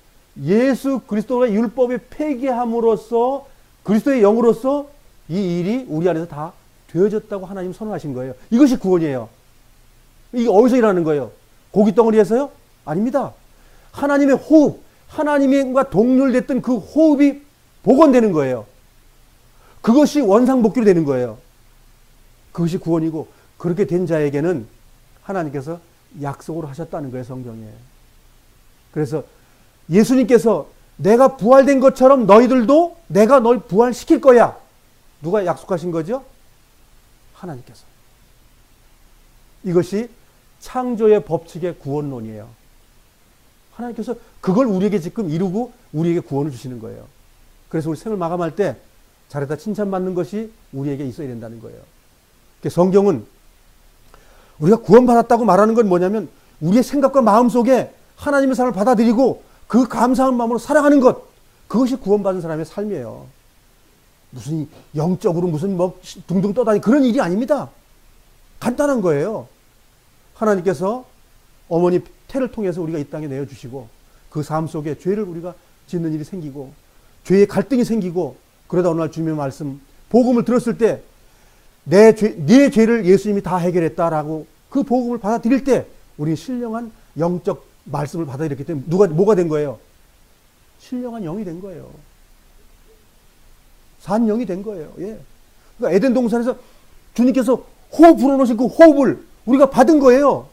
예수 그리스도가 율법에 폐기함으로써 그리스도의 영으로서 이 일이 우리 안에서 다 되어졌다고 하나님 선언하신 거예요. 이것이 구원이에요. 이게 어디서 일어나는 거예요? 고깃덩어리에서요? 아닙니다. 하나님의 호흡, 하나님과 동률됐던 그 호흡이 복원되는 거예요. 그것이 원상복귀로 되는 거예요. 그것이 구원이고, 그렇게 된 자에게는 하나님께서 약속으로 하셨다는 거예요, 성경에. 그래서 예수님께서 내가 부활된 것처럼 너희들도 내가 널 부활시킬 거야. 누가 약속하신 거죠? 하나님께서. 이것이 창조의 법칙의 구원론이에요. 하나님께서 그걸 우리에게 지금 이루고 우리에게 구원을 주시는 거예요. 그래서 우리 생을 마감할 때 잘했다 칭찬받는 것이 우리에게 있어야 된다는 거예요. 성경은 우리가 구원받았다고 말하는 건 뭐냐면 우리의 생각과 마음 속에 하나님의 사랑을 받아들이고 그 감사한 마음으로 살아가는 것, 그것이 구원받은 사람의 삶이에요. 무슨 영적으로 무슨 뭐 둥둥 떠다니 그런 일이 아닙니다. 간단한 거예요. 하나님께서 어머니 태를 통해서 우리가 이 땅에 내어주시고 그 삶 속에 죄를 우리가 짓는 일이 생기고 죄의 갈등이 생기고 그러다 어느 날 주님의 말씀 복음을 들었을 때 네 죄를 예수님이 다 해결했다라고 그 복음을 받아들일 때 우리는 신령한 영적 말씀을 받아들였기 때문에 뭐가 된 거예요? 신령한 영이 된 거예요. 산 영이 된 거예요. 예. 그러니까 에덴 동산에서 주님께서 호흡 불어넣으신 그 호흡을 우리가 받은 거예요.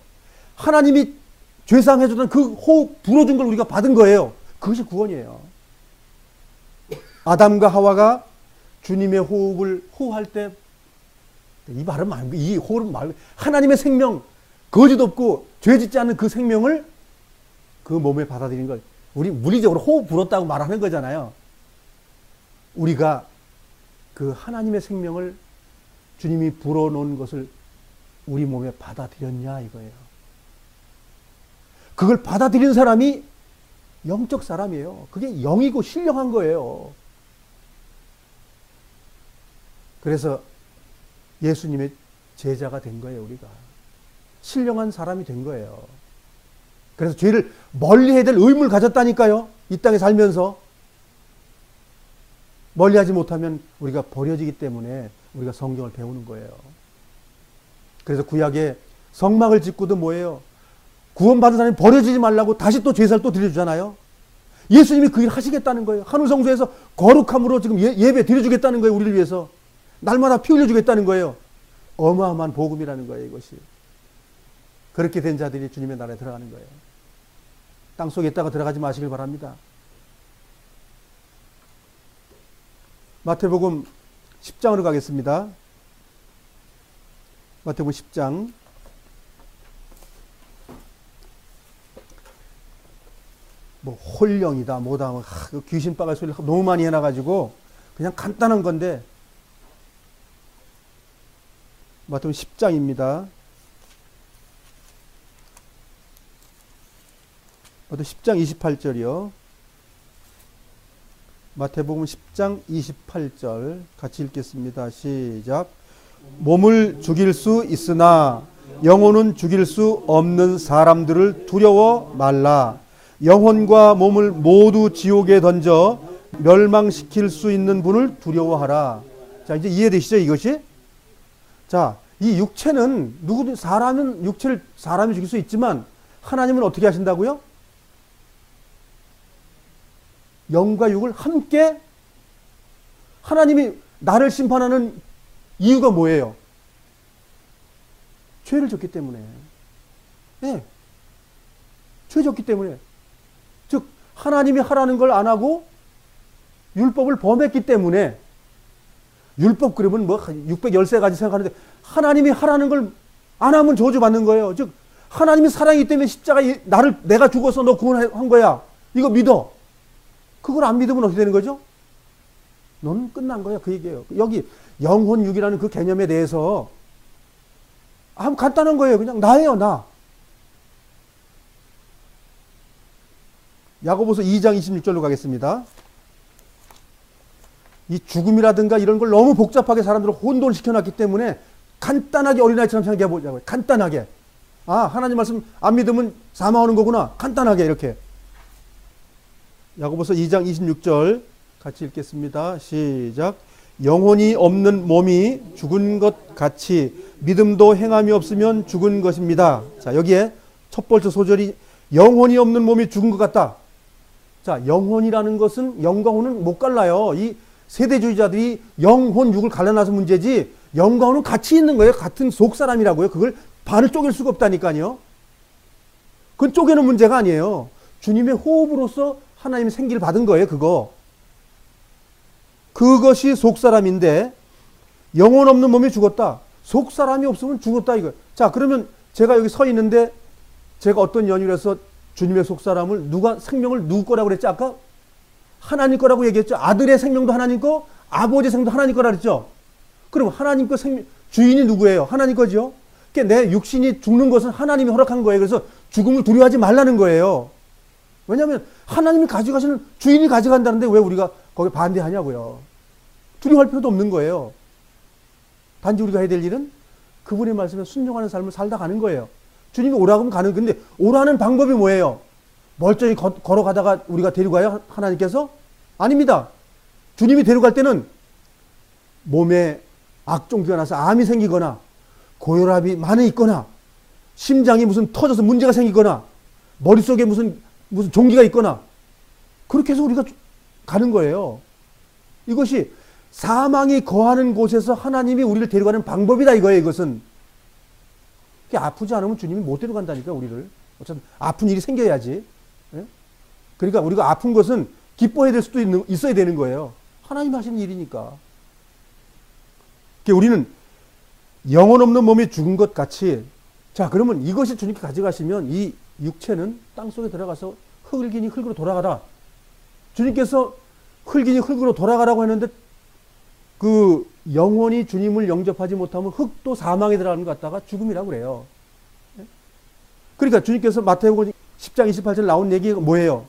하나님이 죄상 해주던 그 호흡 불어준 걸 우리가 받은 거예요. 그것이 구원이에요. 아담과 하와가 주님의 호흡을 호흡할 때 이 말은 말고 이 호흡은 말고 하나님의 생명 거짓 없고 죄 짓지 않는 그 생명을 그 몸에 받아들이는 걸 우리 물리적으로 호흡 불었다고 말하는 거잖아요. 우리가 그 하나님의 생명을 주님이 불어놓은 것을 우리 몸에 받아들였냐 이거예요. 그걸 받아들인 사람이 영적 사람이에요. 그게 영이고 신령한 거예요. 그래서 예수님의 제자가 된 거예요, 우리가. 신령한 사람이 된 거예요. 그래서 죄를 멀리해야 될 의무를 가졌다니까요. 이 땅에 살면서. 멀리하지 못하면 우리가 버려지기 때문에 우리가 성경을 배우는 거예요. 그래서 구약에 성막을 짓고도 뭐예요? 구원받은 사람이 버려지지 말라고 다시 또 제사를 또 드려주잖아요. 예수님이 그 일 하시겠다는 거예요. 하늘 성소에서 거룩함으로 지금 예배 드려주겠다는 거예요. 우리를 위해서. 날마다 피 흘려주겠다는 거예요. 어마어마한 복음이라는 거예요. 이것이. 그렇게 된 자들이 주님의 나라에 들어가는 거예요. 땅속에 있다가 들어가지 마시길 바랍니다. 마태복음 10장으로 가겠습니다. 마태복음 10장. 뭐 홀령이다 뭐다 귀신 빠갈 소리를 너무 많이 해놔가지고 그냥 간단한 건데 마태복음 10장입니다. 마태복음 10장 28절이요. 마태복음 10장 28절 같이 읽겠습니다. 시작. 몸을 죽일 수 있으나 영혼은 죽일 수 없는 사람들을 두려워 말라. 영혼과 몸을 모두 지옥에 던져 멸망시킬 수 있는 분을 두려워하라. 자, 이제 이해되시죠, 이것이? 자, 이 육체는 누구든 사람은 육체를 사람이 죽일 수 있지만 하나님은 어떻게 하신다고요? 영과 육을 함께 하나님이 나를 심판하는 이유가 뭐예요? 죄를 졌기 때문에. 네. 죄 졌기 때문에. 즉 하나님이 하라는 걸 안 하고 율법을 범했기 때문에 율법 그러면 뭐 613가지 생각하는데 하나님이 하라는 걸 안 하면 저주받는 거예요. 즉 하나님이 사랑이기 때문에 십자가에 내가 죽어서 너 구원한 거야. 이거 믿어. 그걸 안 믿으면 어떻게 되는 거죠? 너는 끝난 거야. 그 얘기예요. 여기 영혼 육이라는 그 개념에 대해서 아주 간단한 거예요. 그냥 나예요, 나. 야고보서 2장 26절로 가겠습니다. 이 죽음이라든가 이런 걸 너무 복잡하게 사람들을 혼돈을 시켜놨기 때문에 간단하게 어린아이처럼 생각해 보자고요. 간단하게. 아, 하나님 말씀 안 믿으면 사망하는 거구나. 간단하게 이렇게. 야고보서 2장 26절 같이 읽겠습니다. 시작. 영혼이 없는 몸이 죽은 것 같이 믿음도 행함이 없으면 죽은 것입니다. 자, 여기에 첫 번째 소절이 영혼이 없는 몸이 죽은 것 같다. 자, 영혼이라는 것은 영과 혼은 못 갈라요. 이 세대주의자들이 영혼 육을 갈라놔서 문제지 영과 혼은 같이 있는 거예요. 같은 속사람이라고요. 그걸 반을 쪼갤 수가 없다니까요. 그건 쪼개는 문제가 아니에요. 주님의 호흡으로서 하나님의 생기를 받은 거예요. 그것이 속사람인데 영혼 없는 몸이 죽었다. 속사람이 없으면 죽었다 이거. 자, 그러면 제가 여기 서 있는데 제가 어떤 연유로 해서 주님의 속사람을 생명을 누구 거라고 그랬지 아까? 하나님 거라고 얘기했죠. 아들의 생명도 하나님 거, 아버지의 생명도 하나님 거라 그랬죠. 그럼 하나님 거 주인이 누구예요? 하나님 거죠. 그러니까 내 육신이 죽는 것은 하나님이 허락한 거예요. 그래서 죽음을 두려워하지 말라는 거예요. 왜냐하면 하나님이 가져가시는 주인이 가져간다는데 왜 우리가 거기에 반대하냐고요. 두려워할 필요도 없는 거예요. 단지 우리가 해야 될 일은 그분의 말씀에 순종하는 삶을 살다 가는 거예요. 주님이 오라고 하면 가는. 근데 오라는 방법이 뭐예요? 멀쩡히 걸어가다가 우리가 데리고 가요? 하나님께서? 아닙니다. 주님이 데려갈 때는 몸에 악종기가 나서 암이 생기거나 고혈압이 많이 있거나 심장이 무슨 터져서 문제가 생기거나 머릿속에 무슨 종기가 있거나 그렇게 해서 우리가 가는 거예요. 이것이 사망이 거하는 곳에서 하나님이 우리를 데려가는 방법이다 이거예요. 이것은 아프지 않으면 주님이 못 데려간다니까 우리를. 어쨌든 아픈 일이 생겨야지. 예? 그러니까 우리가 아픈 것은 기뻐해야 될 수도 있어야 되는 거예요. 하나님 하시는 일이니까. 그러니까 우리는 영혼 없는 몸이 죽은 것 같이, 자 그러면 이것이 주님께 가져가시면 이 육체는 땅속에 들어가서 흙이니 흙으로 돌아가라. 주님께서 흙이니 흙으로 돌아가라고 했는데 그 영혼이 주님을 영접하지 못하면 흙도 사망에 들어가는 것 같다가 죽음이라고 그래요. 그러니까 주님께서 마태복음 10장 28절 나온 얘기가 뭐예요?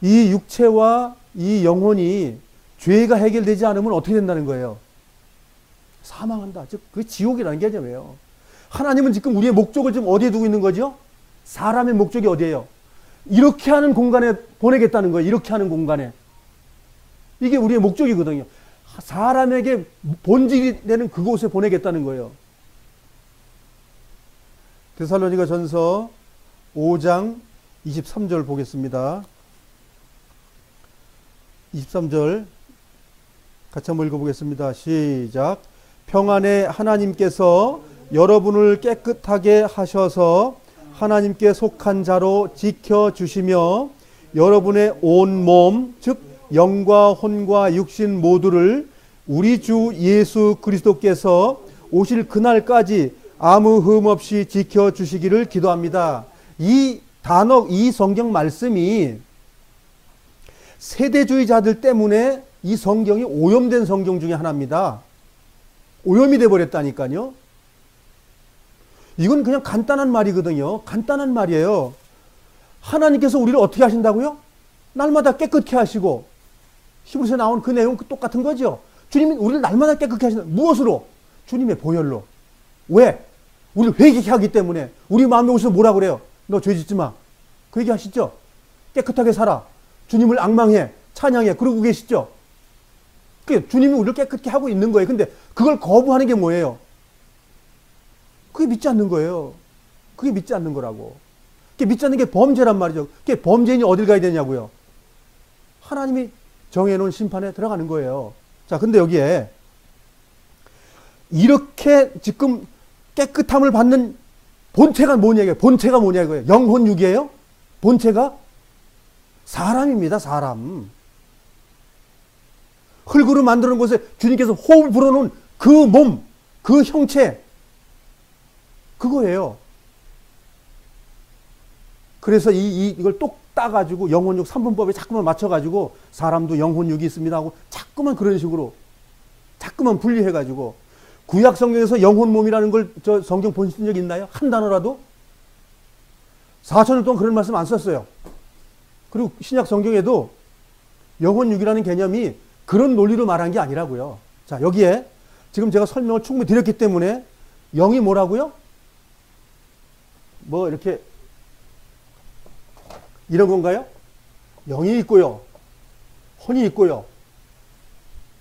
이 육체와 이 영혼이 죄가 해결되지 않으면 어떻게 된다는 거예요? 사망한다. 즉, 그게 지옥이라는 개념이에요. 하나님은 지금 우리의 목적을 지금 어디에 두고 있는 거죠? 사람의 목적이 어디예요? 이렇게 하는 공간에 보내겠다는 거예요. 이렇게 하는 공간에. 이게 우리의 목적이거든요. 사람에게 본질이 되는 그곳에 보내겠다는 거예요. 데살로니가 전서 5장 23절 보겠습니다. 23절 같이 한번 읽어보겠습니다. 시작. 평안의 하나님께서 여러분을 깨끗하게 하셔서 하나님께 속한 자로 지켜주시며 여러분의 온 몸, 즉 영과 혼과 육신 모두를 우리 주 예수 그리스도께서 오실 그날까지 아무 흠 없이 지켜주시기를 기도합니다. 이 단어, 이 성경 말씀이 세대주의자들 때문에 이 성경이 오염된 성경 중에 하나입니다. 오염이 돼버렸다니까요. 이건 그냥 간단한 말이거든요. 간단한 말이에요. 하나님께서 우리를 어떻게 하신다고요? 날마다 깨끗게 하시고, 히브리서에 나온 그 내용 똑같은 거죠. 주님이 우리를 날마다 깨끗게 하신다. 무엇으로? 주님의 보혈로. 왜? 우리를 회개케 하기 때문에. 우리 마음에 오셔서 뭐라 그래요? 너 죄 짓지 마. 그 얘기 하시죠? 깨끗하게 살아. 주님을 앙망해. 찬양해. 그러고 계시죠? 주님이 우리를 깨끗게 하고 있는 거예요. 근데 그걸 거부하는 게 뭐예요? 그게 믿지 않는 거예요. 그게 믿지 않는 거라고. 그게 믿지 않는 게 범죄란 말이죠. 그게 범죄인이 어딜 가야 되냐고요. 하나님이 정해놓은 심판에 들어가는 거예요. 자, 근데 여기에 이렇게 지금 깨끗함을 받는 본체가 뭐냐고요. 본체가 뭐냐고요. 영혼 육이에요? 본체가? 사람입니다. 사람. 흙으로 만드는 곳에 주님께서 호흡을 불어넣은 그 몸, 그 형체, 그거예요. 그래서 이걸 똑 따가지고 영혼육 3분법에 자꾸만 맞춰가지고 사람도 영혼육이 있습니다 하고 자꾸만 그런 식으로 자꾸만 분리해가지고 구약 성경에서 영혼 몸이라는 걸 저 성경 보신 적 있나요? 한 단어라도? 4,000년 동안 그런 말씀 안 썼어요. 그리고 신약 성경에도 영혼육이라는 개념이 그런 논리로 말한 게 아니라고요. 자, 여기에 지금 제가 설명을 충분히 드렸기 때문에 영이 뭐라고요? 뭐 이렇게 이런 건가요? 영이 있고요. 혼이 있고요.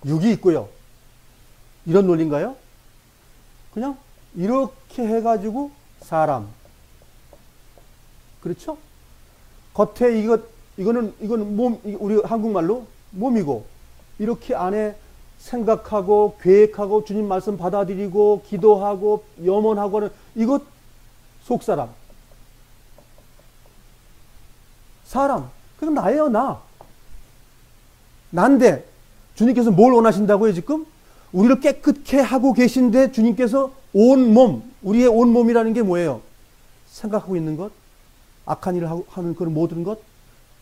육이 있고요. 이런 논리인가요? 그냥 이렇게 해가지고 사람. 그렇죠? 겉에 이거는 몸, 우리 한국말로 몸이고, 이렇게 안에 생각하고, 계획하고, 주님 말씀 받아들이고, 기도하고, 염원하고 하는 이것 속사람. 사람. 그럼 나예요, 나. 난데, 주님께서 뭘 원하신다고요, 지금? 우리를 깨끗게 하고 계신데, 주님께서 온 몸, 우리의 온 몸이라는 게 뭐예요? 생각하고 있는 것, 악한 일을 하는 그런 모든 것,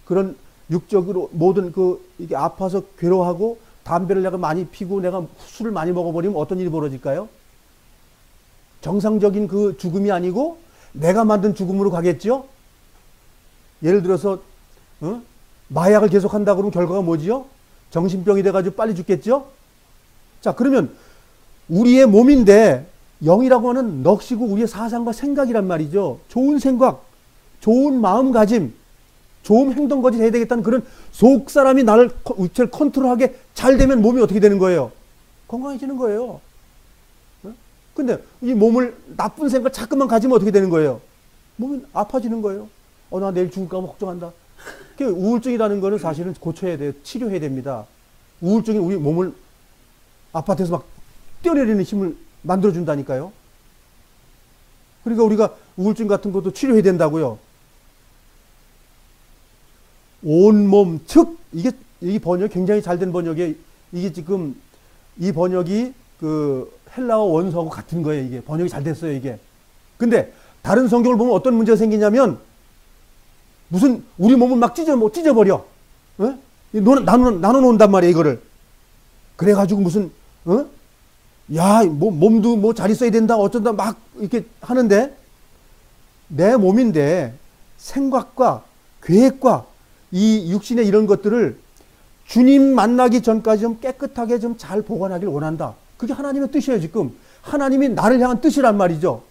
그런 육적으로 모든 이게 아파서 괴로워하고, 담배를 내가 많이 피고, 내가 술을 많이 먹어버리면 어떤 일이 벌어질까요? 정상적인 그 죽음이 아니고, 내가 만든 죽음으로 가겠죠? 예를 들어서 마약을 계속한다 그러면 결과가 뭐지요? 정신병이 돼가지고 빨리 죽겠죠? 자, 그러면 우리의 몸인데 영이라고 하는 넋이고 우리의 사상과 생각이란 말이죠. 좋은 생각, 좋은 마음가짐, 좋은 행동까지 해야 되겠다는 그런 속 사람이 나를 육체를 컨트롤하게 잘 되면 몸이 어떻게 되는 거예요? 건강해지는 거예요. 근데 이 몸을 나쁜 생각 자꾸만 가지면 어떻게 되는 거예요? 몸이 아파지는 거예요. 나 내일 죽을까 봐 걱정한다. 우울증이라는 거는 사실은 고쳐야 돼요. 치료해야 됩니다. 우울증이 우리 몸을 아파트에서 막 뛰어내리는 힘을 만들어준다니까요. 그러니까 우리가 우울증 같은 것도 치료해야 된다고요. 온몸, 즉, 이 번역 굉장히 잘 된 번역이에요. 이게 지금, 이 번역이 그 헬라어 원서하고 같은 거예요, 이게. 번역이 잘 됐어요, 이게. 근데, 다른 성경을 보면 어떤 문제가 생기냐면, 무슨, 우리 몸을 막 찢어버려. 어? 나눠놓는단 말이에요, 이거를. 그래가지고 무슨, 야, 몸도 뭐 잘 있어야 된다, 어쩐다, 막 이렇게 하는데, 내 몸인데, 생각과 계획과 이 육신의 이런 것들을 주님 만나기 전까지 좀 깨끗하게 좀 잘 보관하길 원한다. 그게 하나님의 뜻이에요, 지금. 하나님이 나를 향한 뜻이란 말이죠.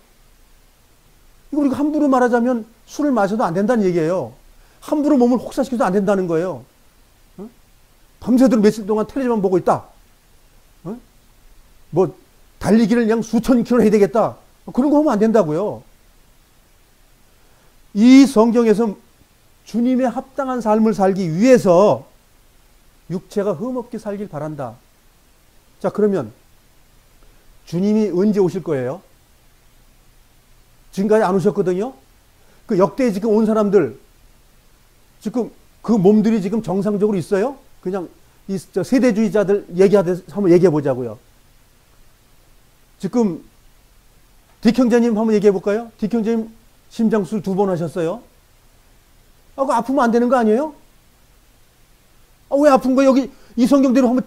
이거 우리가 함부로 말하자면 술을 마셔도 안 된다는 얘기예요. 함부로 몸을 혹사시켜도 안 된다는 거예요. 밤새도록 며칠 동안 텔레비전 보고 있다. 뭐 달리기를 그냥 수천 킬로 해야 되겠다. 그런 거 하면 안 된다고요. 이 성경에서 주님의 합당한 삶을 살기 위해서 육체가 흠없게 살길 바란다. 자, 그러면 주님이 언제 오실 거예요? 지금까지 안 오셨거든요. 그 역대에 지금 온 사람들, 지금 그 몸들이 지금 정상적으로 있어요? 그냥 이 세대주의자들 얘기하듯 한번 얘기해 보자고요. 지금 딕 형제님 한번 얘기해 볼까요? 딕 형제님 심장수술 2번 하셨어요. 그거 아프면 안 되는 거 아니에요? 왜 아픈 거예요? 여기 이 성경대로 한번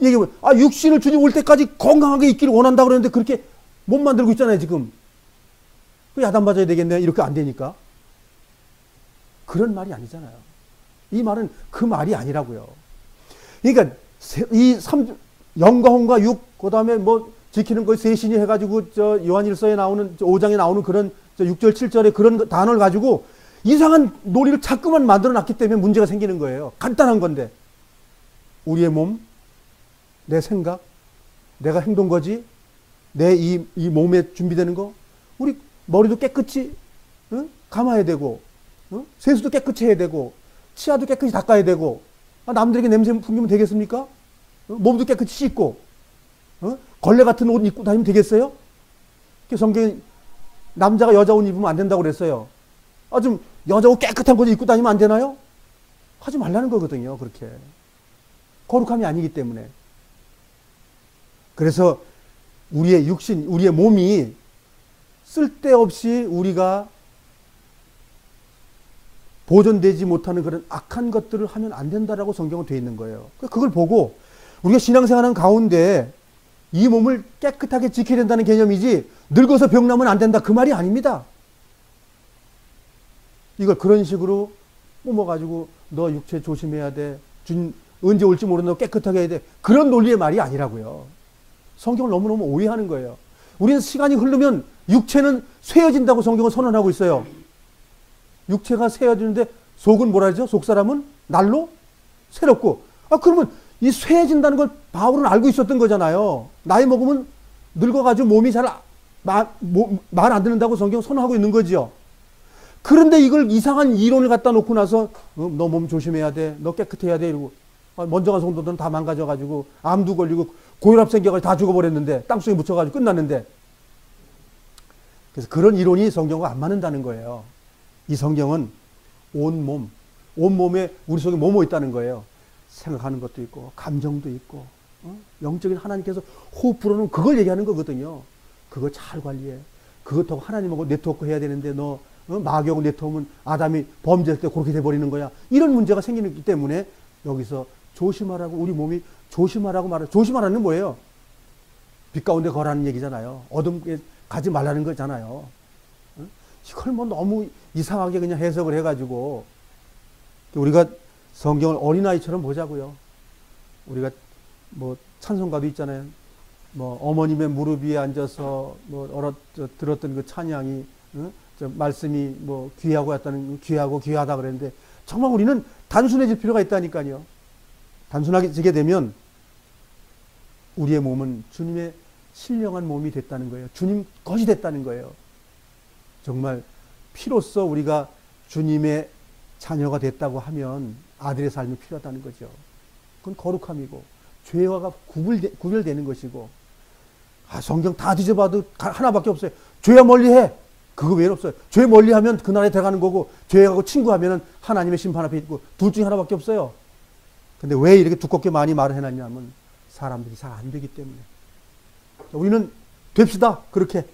얘기해 보세요. 육신을 주님 올 때까지 건강하게 있기를 원한다 그러는데 그렇게 못 만들고 있잖아요, 지금. 그 야단 맞아야 되겠네. 이렇게 안 되니까. 그런 말이 아니잖아요. 이 말은 그 말이 아니라고요. 그러니까 영과 혼과 육, 그 다음에 뭐 지키는 거 셋신이 해가지고 요한일서에 나오는 5장에 나오는 그런 6절 7절에 그런 단어를 가지고 이상한 논리를 자꾸만 만들어 놨기 때문에 문제가 생기는 거예요. 간단한 건데. 우리의 몸, 내 생각, 내가 행동거지, 내 이 몸에 준비되는 거, 우리 머리도 깨끗이 감아야 되고, 세수도 깨끗이 해야 되고, 치아도 깨끗이 닦아야 되고, 남들에게 냄새 풍기면 되겠습니까? 몸도 깨끗이 씻고, 걸레 같은 옷 입고 다니면 되겠어요? 성경에 남자가 여자 옷 입으면 안 된다고 그랬어요. 좀 여자 옷 깨끗한 거 입고 다니면 안 되나요? 하지 말라는 거거든요, 그렇게. 거룩함이 아니기 때문에. 그래서 우리의 육신, 우리의 몸이 쓸데없이 우리가 보존되지 못하는 그런 악한 것들을 하면 안 된다라고 성경은 되어 있는 거예요. 그걸 보고 우리가 신앙생활하는 가운데 이 몸을 깨끗하게 지켜야 된다는 개념이지 늙어서 병나면 안 된다 그 말이 아닙니다. 이걸 그런 식으로 뿜어가지고 너 육체 조심해야 돼. 언제 올지 모른다고 깨끗하게 해야 돼. 그런 논리의 말이 아니라고요. 성경을 너무너무 오해하는 거예요. 우리는 시간이 흐르면 육체는 쇠해진다고 성경은 선언하고 있어요. 육체가 쇠해지는데 속은 뭐라 하죠? 속 사람은 날로 새롭고. 그러면 이 쇠해진다는 걸 바울은 알고 있었던 거잖아요. 나이 먹으면 늙어가지고 몸이 잘 말 안 듣는다고 성경 선언하고 있는 거지요. 그런데 이걸 이상한 이론을 갖다 놓고 나서 너 몸 조심해야 돼. 너 깨끗해야 돼. 이러고 먼저 간 성도들은 다 망가져가지고 암도 걸리고 고혈압 생겨가지고 다 죽어버렸는데 땅속에 묻혀가지고 끝났는데. 그래서 그런 이론이 성경과 안 맞는다는 거예요. 이 성경은 온몸에 우리 속에 뭐뭐 있다는 거예요. 생각하는 것도 있고 감정도 있고 영적인 하나님께서 호흡 불어넣은 그걸 얘기하는 거거든요. 그거 잘 관리해. 그것하고 하나님하고 네트워크 해야 되는데 너 마귀하고 네트워크면 아담이 범죄할 때 그렇게 돼버리는 거야. 이런 문제가 생기기 때문에 여기서 조심하라고 우리 몸이 조심하라고 말해요. 조심하라는 건 뭐예요? 빛 가운데 거라는 얘기잖아요. 어둠에 가지 말라는 거잖아요. 이걸 뭐 너무 이상하게 그냥 해석을 해가지고 우리가 성경을 어린아이처럼 보자고요. 우리가 뭐 찬송가도 있잖아요. 뭐 어머님의 무릎 위에 앉아서 뭐 들었던 그 찬양이 말씀이 뭐 귀하고 귀하다 그랬는데 정말 우리는 단순해질 필요가 있다니까요. 단순하게 되면 우리의 몸은 주님의 신령한 몸이 됐다는 거예요. 주님 것이 됐다는 거예요. 정말 피로써 우리가 주님의 자녀가 됐다고 하면 아들의 삶이 필요하다는 거죠. 그건 거룩함이고 죄와가 구별되는 것이고, 성경 다 뒤져봐도 하나밖에 없어요. 죄와 멀리해. 그거 왜 없어요? 죄 멀리하면 그 나라에 들어가는 거고, 죄하고 친구하면 하나님의 심판 앞에 있고, 둘 중에 하나밖에 없어요. 근데 왜 이렇게 두껍게 많이 말을 해놨냐면 사람들이 잘 안 되기 때문에. 우리는 됩시다. 그렇게.